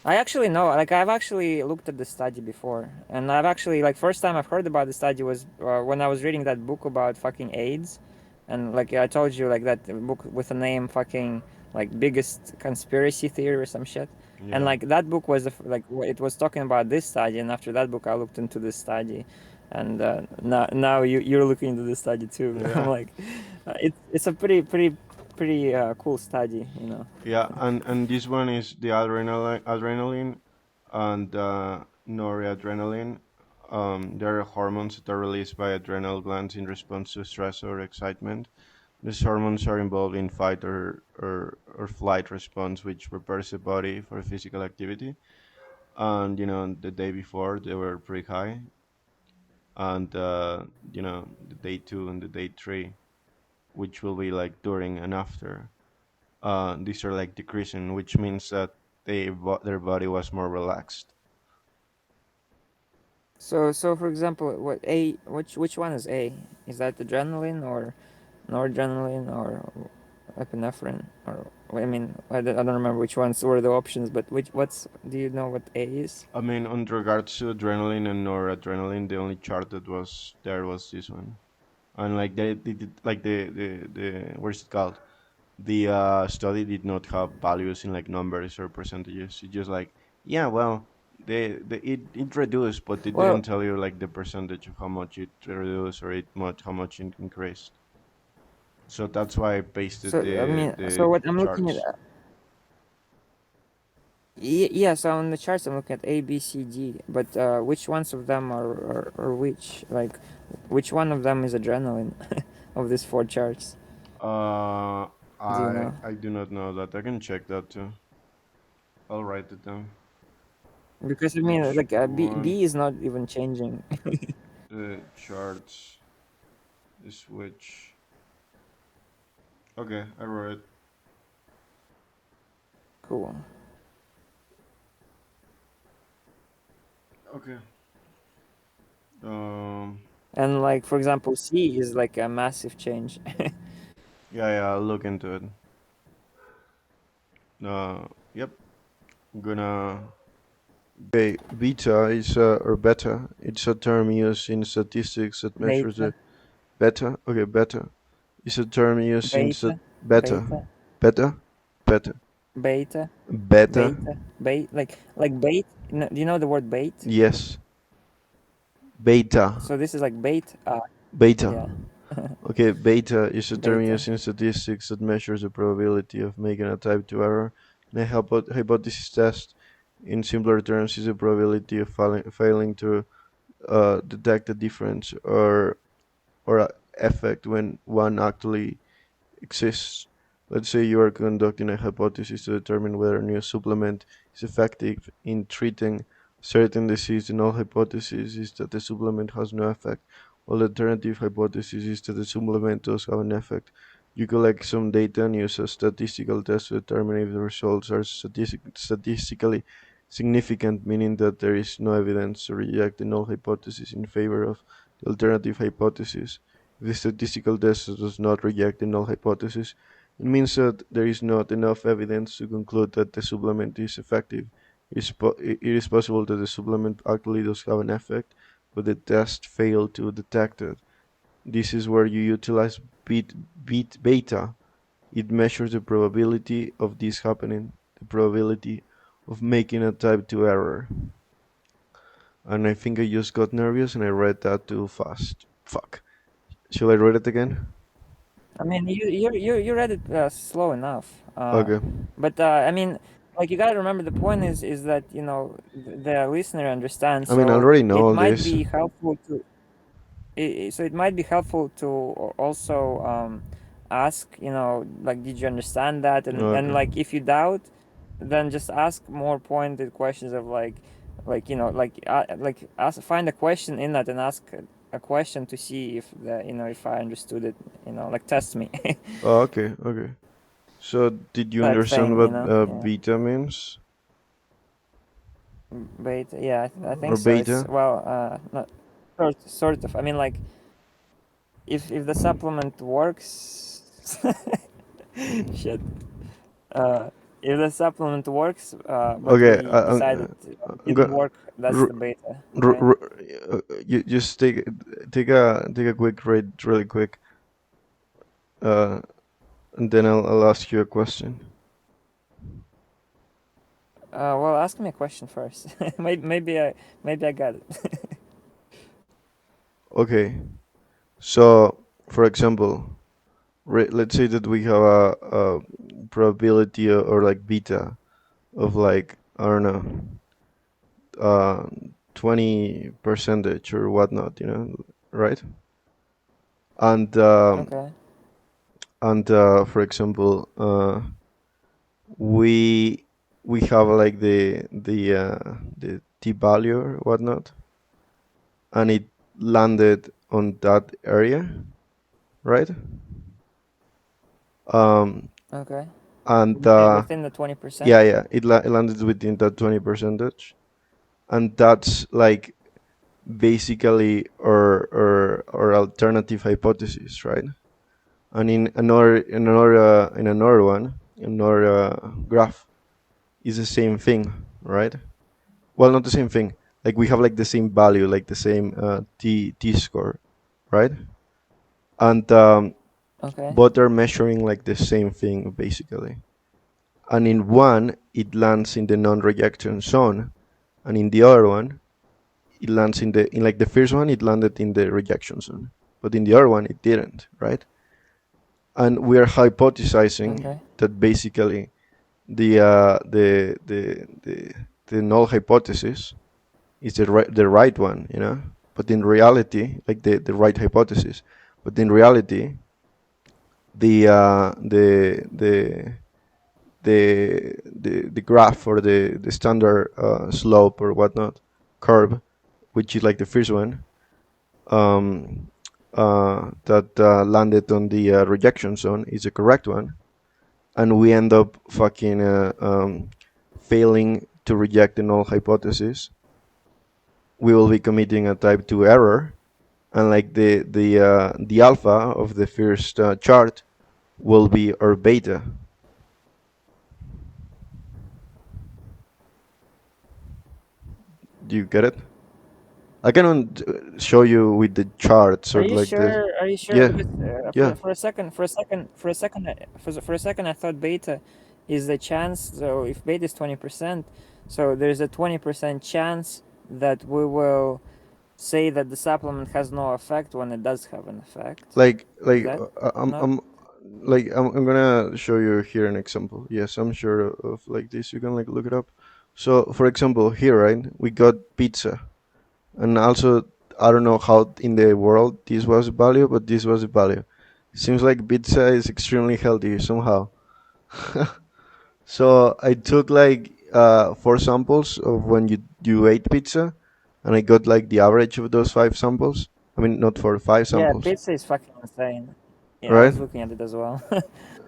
I actually know, like I've actually looked at the study before, and I've actually like first time I've heard about the study was when I was reading that book about fucking AIDS, and like I told you, like that book with the name fucking like biggest conspiracy theory or some shit, and Yeah, like that book was it was talking about this study, and after that book I looked into this study, and now you're looking into this study too. I'm yeah. like, it's a pretty cool study, you know. Yeah, and this one is the adrenaline and noradrenaline. There are hormones that are released by adrenal glands in response to stress or excitement. These hormones are involved in fight or flight response, which prepares the body for physical activity. And the day before they were pretty high, and the day two and the day three, which will be like during and after. These are like decreasing, which means that their body was more relaxed. So for example, which one is A? Is that adrenaline or noradrenaline or epinephrine or I mean I don't remember which ones were the options, but which what's do you know what A is? I mean, on regards to adrenaline and noradrenaline, the only chart that was there was this one, and like they did, like the what's it called? The study did not have values in like numbers or percentages. It just like, yeah, well, it reduced, but it didn't Well, tell you like the percentage of how much it reduced or how much it increased. So that's why I pasted so I the mean, so the what I'm looking at, charts. yeah, so on the charts I'm looking at A, B, C, D, but which ones of them are which? Like, which one of them is adrenaline of these four charts? Uh, Do you I know? I do not know that. I can check that too. I'll write it down. Because I mean, Which like one? B is not even changing. The charts is which? Okay, I wrote it. Cool. Okay. Um. And like for example, C is like a massive change. Yeah, yeah. I'll look into it. Yep. I'm gonna. Okay, beta is or beta. It's a term used in statistics that measures Beta, the beta. Okay, beta is a term used in beta, beta, beta, beta, beta, beta, beta. beta, bait. Like bait. Do you know the word bait? Yes, beta, So this is like bait. beta. Yeah, Okay, beta is a term beta. used in statistics that measures the probability of making a type 2 error in a hypothesis test. In simpler terms, is the probability of failing to detect a difference or a effect when one actually exists. Let's say you are conducting a hypothesis to determine whether a new supplement is effective in treating certain disease. The null hypothesis is that the supplement has no effect, while the alternative hypothesis is that the supplement does have an effect. You collect some data and use a statistical test to determine if the results are statistically significant, meaning that there is no evidence to reject the null hypothesis in favor of the alternative hypothesis. If the statistical test does not reject the null hypothesis, it means that there is not enough evidence to conclude that the supplement is effective. It is possible that the supplement actually does have an effect, but the test failed to detect it. This is where you utilize beta. It measures the probability of this happening, the probability of making a type 2 error. And I think I just got nervous and I read that too fast. Fuck. Should I read it again? I mean, you read it slow enough. Okay. But I mean, like you gotta remember the point is that the listener understands. I mean, I So already know it all might this. be helpful to so it might be helpful to also ask, like, did you understand that? And Okay. like, if you doubt, then just ask more pointed questions of like ask, find a question in that and ask a question to see if if I understood it, like test me. Oh, okay, okay. So, did you Type understand thing, what yeah. beta means? But yeah, I Or think so. It's, beta? well, not sort of. I mean, like, if the supplement works, shit. Uh, if the supplement works, but Okay, we decided it I'm didn't gonna. work, that's R- the beta, right? you just take a quick read, really quick, uh, and then I'll ask you a question. Well, ask me a question first. Maybe I got it. Okay, so for example, let's say that we have a probability or like beta of like, I don't know, uh 20 percentage or whatnot, right? And Okay. for example, we we have like the t value or whatnot, and it landed on that area, right? um Okay. and Within the 20%. yeah, yeah, it landed within that 20 percentage, and that's like basically our alternative hypothesis, right? And in another one, another graph, is the same thing, right? Well, not the same thing. Like we have like the same value, like the same t score, right? And Okay. both are measuring like the same thing basically. And in one, it lands in the non-rejection zone, and in the other one, it lands in like the first one, it landed in the rejection zone, but in the other one, it didn't, right? And we are hypothesizing Okay. that basically the null hypothesis is the right one, but in reality, like the right hypothesis, but in reality, the uh, the the the graph, or the standard slope or whatnot curve, which is like the first one, um, that landed on the rejection zone, is the correct one, and we end up fucking failing to reject the null hypothesis. We will be committing a type 2 error, and like the alpha of the first chart will be our beta. Do you get it? I can show you with the charts Are or you like the. sure? Are you sure? Yeah, Because yeah. for a second, I thought beta is the chance. So if beta is 20%, so there's a 20% chance that we will say that the supplement has no effect when it does have an effect. like Is like that not? I'm gonna show you here an example. Yes, I'm sure of like this. You can like look it up. So for example, here, right, we got pizza, and also I don't know how in the world this was a value, but this was a value. Seems like pizza is extremely healthy somehow. So I took like four samples of when you ate pizza, and I got like the average of those five samples. I mean, not for five Yeah, samples, pizza is fucking insane. Yeah, I right? was looking at it as well.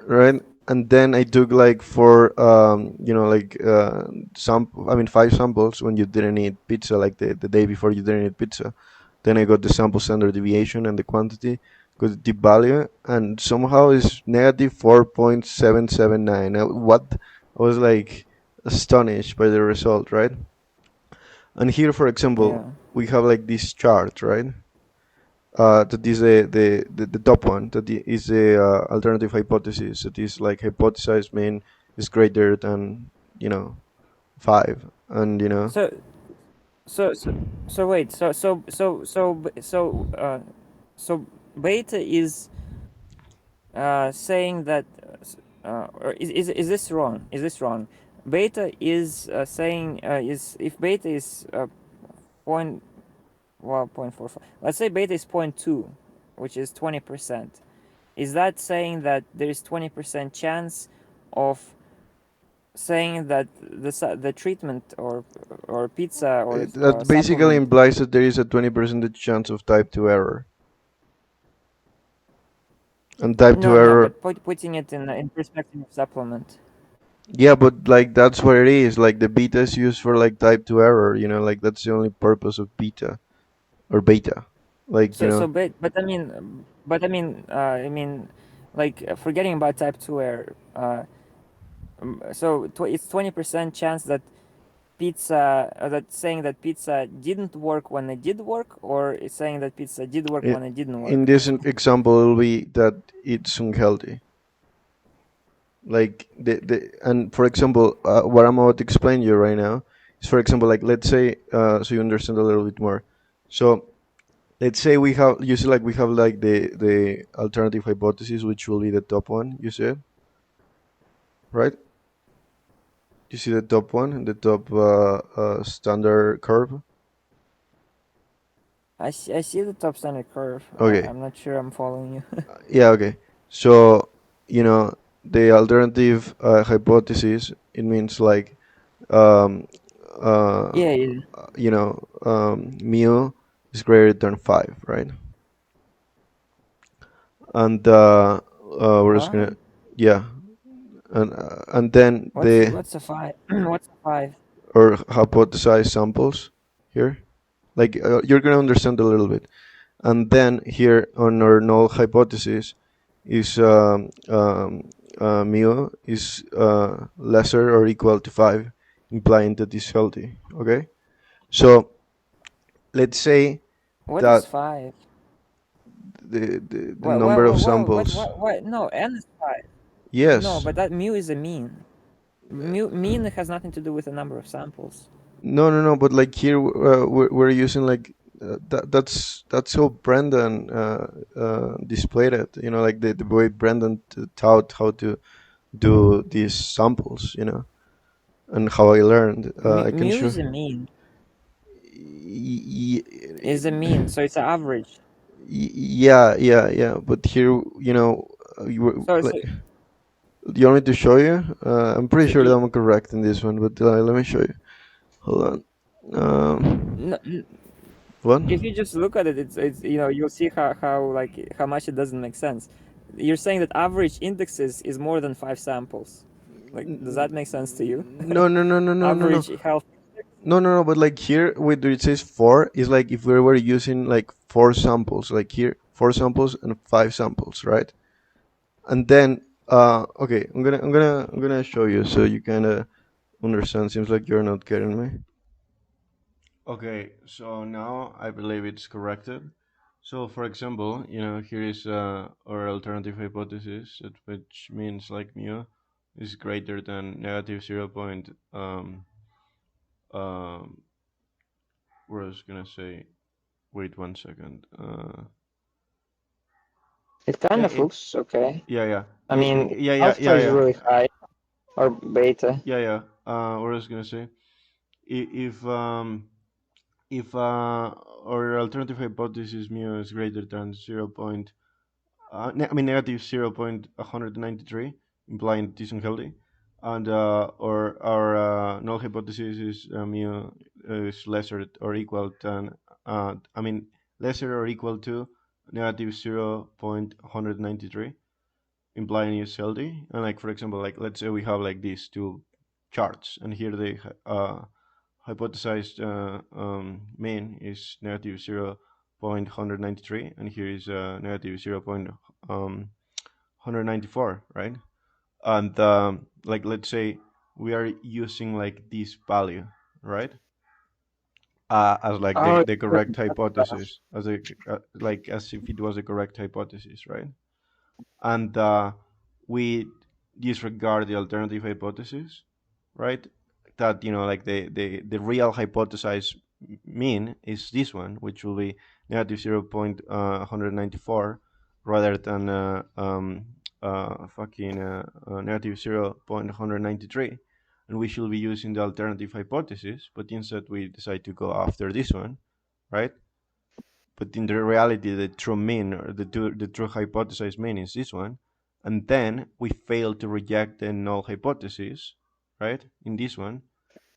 Right. And then I took like four, like I mean, five samples when you didn't eat pizza, like the day before you didn't eat pizza. Then I got the sample standard deviation and the quantity, got the deep value, and somehow it's negative 4.779. What? I was like astonished by the result, right? And here, for example, Yeah. we have like this chart, right? That is the top one. That is the alternative hypothesis. That is like hypothesized mean is greater than, 5, and So so so so wait. So beta is saying that or is this wrong? Is this wrong? beta is saying is if beta is point well 0.45. Let's say beta is 0.2, which is 20%. Is that saying that there is 20% chance of saying that the treatment or pizza or That basically supplement? implies that there is a 20% chance of type 2 error. And type 2 No, error, but putting it in perspective of supplement. yeah, but like that's what it is. Like the beta is used for like type 2 error, like that's the only purpose of beta or beta. Like, I mean, like forgetting about type 2 error. So it's 20% chance that pizza that saying that pizza didn't work when it did work, or it's saying that pizza did work i- when it didn't in work. this example, it will be that it's unhealthy. Like and for example, what I'm about to explain you right now is, for example, like let's say, so you understand a little bit more. So let's say we have like the alternative hypothesis, which will be the top one. You said, right? You see the top one, the top standard curve. I see the top standard curve. Okay, I'm not sure I'm following you. yeah, okay. So the alternative hypothesis, it means like, um, uh, Yeah, yeah. mu is greater than 5, right? And we're just What? gonna, yeah, and then What's a five? What's a five? or hypothesize samples here, like you're gonna understand a little bit. And then here on our null hypothesis is, mu is lesser or equal to 5, implying that it's healthy. Okay, so let's say What is that five? the number of samples. What? No, n is five. No, Yes. but that mu is a mean. Mean has nothing to do with the number of samples. No, no, no. But like here, we're using like, that's how Brendan displayed it. Like the way Brendan taught how to do these samples. And how I learned. I can Mu show. is a mean. Y- Is a mean, so it's an average. Yeah, yeah, yeah. But here, So so do you want me to show you? I'm pretty so sure that I'm correct in this one, but let me show you. Hold on. no, What? if you just look at it, it's you'll see how like how much it doesn't make sense. You're saying that average indexes is more than five samples. Like, does that make sense to you? No, no, no, no, no, no, no. Average health. No, no, no, but like here, where it says four, is like if we were using like four samples, like here, four samples and five samples, right? And then, okay, I'm gonna show you so you kind of understand. Seems like you're not getting me. Okay, so now I believe it's corrected. So, for example, here is our alternative hypothesis, which means like mu is greater than negative 0. Um, what I was gonna say. Wait 1 second. It kind of It looks okay. Yeah, yeah, I mean, yeah, yeah, alpha yeah, is yeah, really high, or beta. yeah, yeah. What I was gonna say, if our alternative hypothesis mu is greater than 0. I mean negative 0.193, implying it is unhealthy, and or our null hypothesis is mu is lesser or equal than, I mean lesser or equal to negative 0.193, implying it's healthy. And like for example, like let's say we have like these two charts, and here they hypothesized mean is negative 0.193, and here is negative 0.194, right? And like let's say we are using like this value, right? As like Oh, the correct hypothesis, as a like as if it was a correct hypothesis, right? And we disregard the alternative hypothesis, right? That like the real hypothesized mean is this one, which will be negative 0.194 rather than fucking negative 0.193. and we should be using the alternative hypothesis, but instead we decide to go after this one, right? But in the reality, the true mean or the true hypothesized mean is this one, and then we fail to reject the null hypothesis, right? In this one,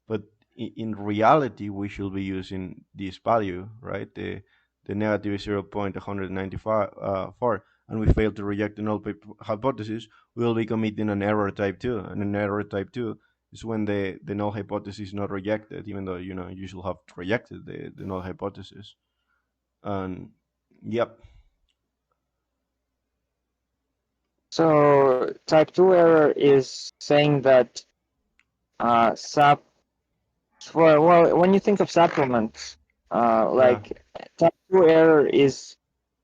but in reality, we should be using this value, right? The negative 0.195 4, and we fail to reject the null hypothesis, we will be committing an error type 2, and an error type 2 is when the null hypothesis is not rejected, even though you should have rejected the null hypothesis. And yep. So type 2 error is saying that sap well, when you think of supplements, Yeah, like type 2 error is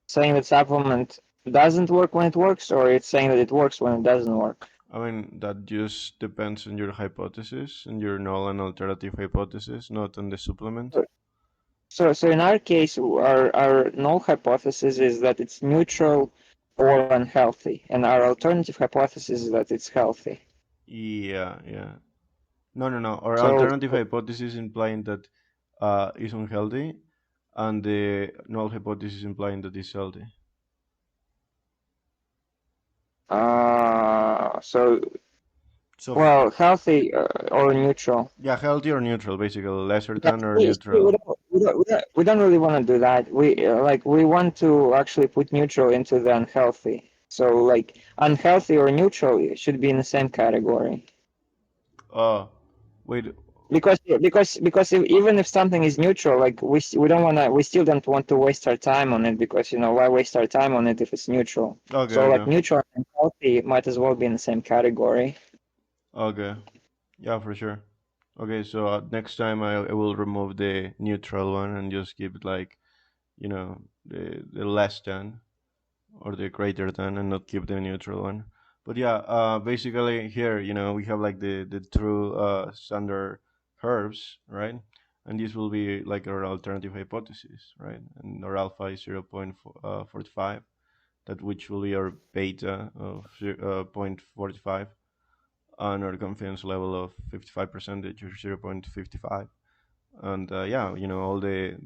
saying that supplement doesn't work when it works, or it's saying that it works when it doesn't work. I mean, that just depends on your hypothesis and your null and alternative hypothesis, not on the supplement. So in our case, our null hypothesis is that it's neutral or unhealthy, and our alternative hypothesis is that it's healthy. Yeah, yeah. No, no, no. Or So, alternative hypothesis implying that is unhealthy, and the null hypothesis implying that it's healthy. so So, well, healthy or neutral. yeah, healthy or neutral, basically, lesser Yeah, than or we neutral. don't really want to do that. We want to actually put neutral into the unhealthy. So like unhealthy or neutral should be in the same category. Oh, wait. Because even if something is neutral, like we don't want to, we still don't want to waste our time on it, because why waste our time on it if it's neutral? Okay, So like okay, neutral and healthy might as well be in the same category. okay. Yeah, for sure. Okay, so next time I will remove the neutral one and just keep it like, the less than or the greater than, and not keep the neutral one. But yeah, basically here, we have like the true standard curves, right? And this will be like our alternative hypothesis, right? And our alpha is 0.45, that which will be our beta of 0.45, and our confidence level of 55 percentage or 0.55. And yeah, all the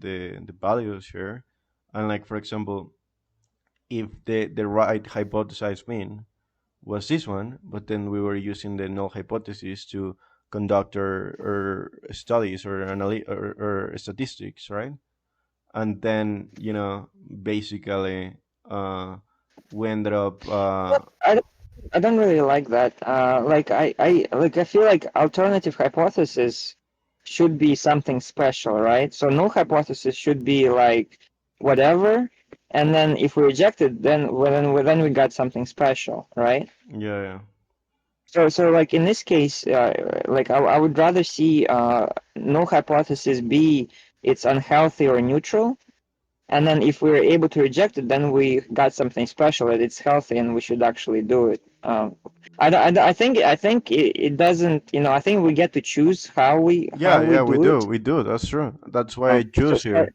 values here. And like, for example, if the right hypothesized mean was this one, but then we were using the null hypothesis to conduct our studies or, or statistics, right? And then, basically, uh, we ended up, I don't, I don't really like that. I feel like alternative hypothesis should be something special, right? So null hypothesis should be like whatever, and then if we reject it, then we got something special, right? yeah, yeah. So like in this case, like I would rather see null hypothesis be it's unhealthy or neutral, and then if we're able to reject it, then we got something special that it's healthy and we should actually do it. I think it doesn't. I think we get to choose Yeah, how we yeah, we do do, it. we do. That's true. That's why I Um, so choose so here.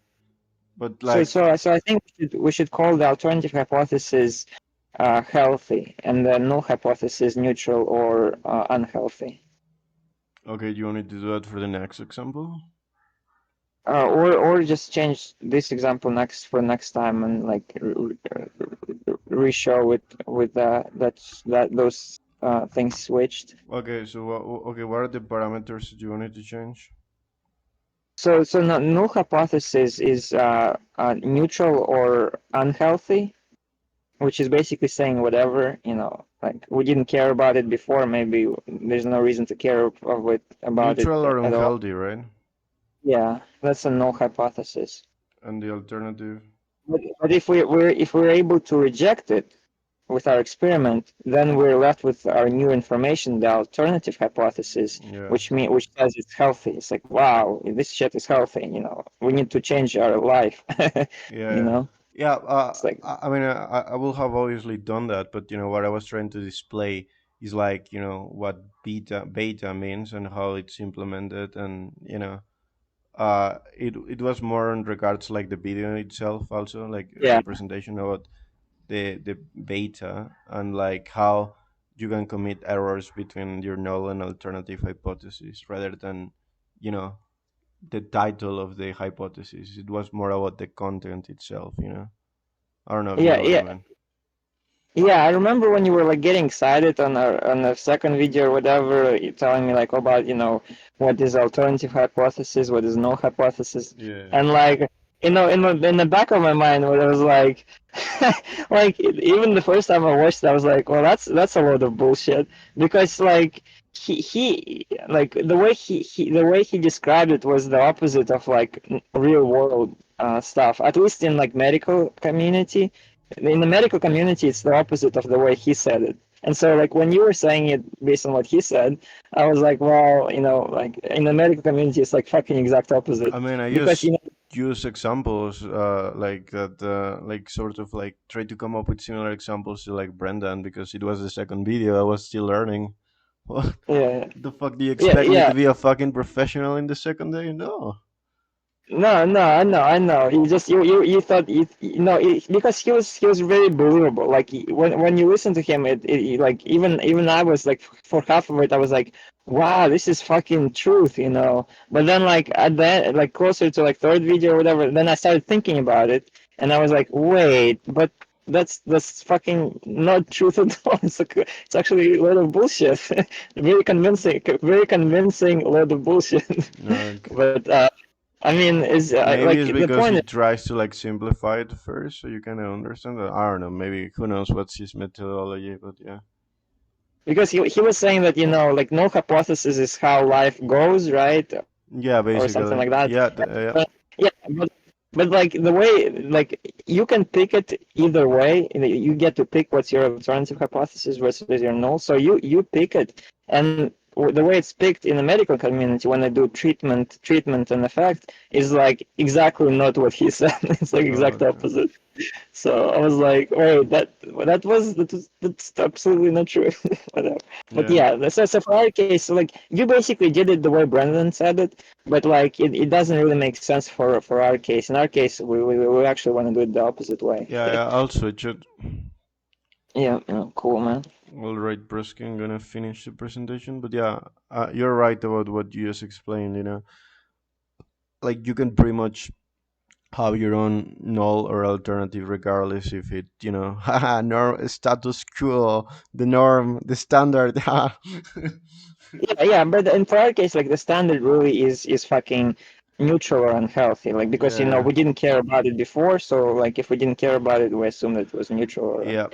But so like, so I think we should call the alternative hypothesis healthy, and the null hypothesis neutral or unhealthy. okay, do you want me to do that for the next example? Or just change this example next time and like re-show it with those things switched. Okay, so okay, what are the parameters that you wanted to change? So null hypothesis is neutral or unhealthy, which is basically saying whatever. Like we didn't care about it before. Maybe there's no reason to care about it Neutral or at all. unhealthy, right? Yeah, that's a null hypothesis. And the alternative. But if we're able to reject it with our experiment, then we're left with our new information, the alternative hypothesis, Yeah, which says it's healthy. It's like, wow, this shit is healthy. We need to change our life. yeah, you yeah. know, Yeah, it's like, I mean, I will have obviously done that, but what I was trying to display is like, what beta means and how it's implemented, and it was more in regards like the video itself, also like yeah, the presentation about the beta, and like how you can commit errors between your null and alternative hypothesis rather than, you know, the title of the hypothesis. It was more about the content itself, you know. I don't know if you Yeah, know what I yeah, mean. yeah. I remember when you were like getting excited on the second video or whatever, you telling me like about what is alternative hypothesis, what is null hypothesis, Yeah. and like in the back of my mind, where I was like, like even the first time I watched it, I was like, well, that's a load of bullshit because like he like the way he described it was the opposite of like real world stuff, at least in like medical community. In the medical community, it's the opposite of the way he said it. And so, like, when you were saying it based on what he said, I was like, well, like in the medical community, it's like fucking exact opposite. I mean, I Because, just use examples like that, like sort of like try to come up with similar examples to like Brendan because it was the second video. I was still learning. What yeah, the fuck do you yeah, expect me yeah. to be a fucking professional in the second day? No. No, no, I know. You thought because he was very believable. Like when you listen to him, like even I was like for half of it, I was like, wow, this is fucking truth. But then like at the end, like closer to like third video or whatever, then I started thinking about it, and I was like, wait, but that's fucking not truth at all. It's actually a lot of bullshit. Very convincing load of bullshit. Okay. But I mean, is Maybe like it's the because point he is tries to like simplify it first, so you kind of understand that. I don't know. Maybe who knows what's his methodology, but yeah. because he was saying that like no hypothesis is how life goes, right, Yeah, or something basically. like that. Yeah, yeah. Yeah, but like the way like you can pick it either way. You get to pick what's your alternative hypothesis versus your null. So you pick it, and the way it's picked in the medical community when they do treatment and effect is like exactly not what he said. It's like exact Okay. opposite. So I was like, wait, that's absolutely not true. Whatever. But Yeah. yeah, so for our case, so like you basically did it the way Brandon said it, but like it doesn't really make sense for our case. In our case, we actually want to do it the opposite way. Yeah, yeah. I'll switch it. Yeah, yeah, cool, man. All right, Brusky, I'm gonna finish the presentation. But yeah, you're right about what you just explained. You know, like you can pretty much have your own null or alternative regardless if it, you know, haha, norm, status quo, the norm, the standard. Yeah, yeah, but in for our case, like the standard really is fucking neutral or unhealthy, like because Yeah, we didn't care about it before, so like if we didn't care about it, we assume that it was neutral or yeah.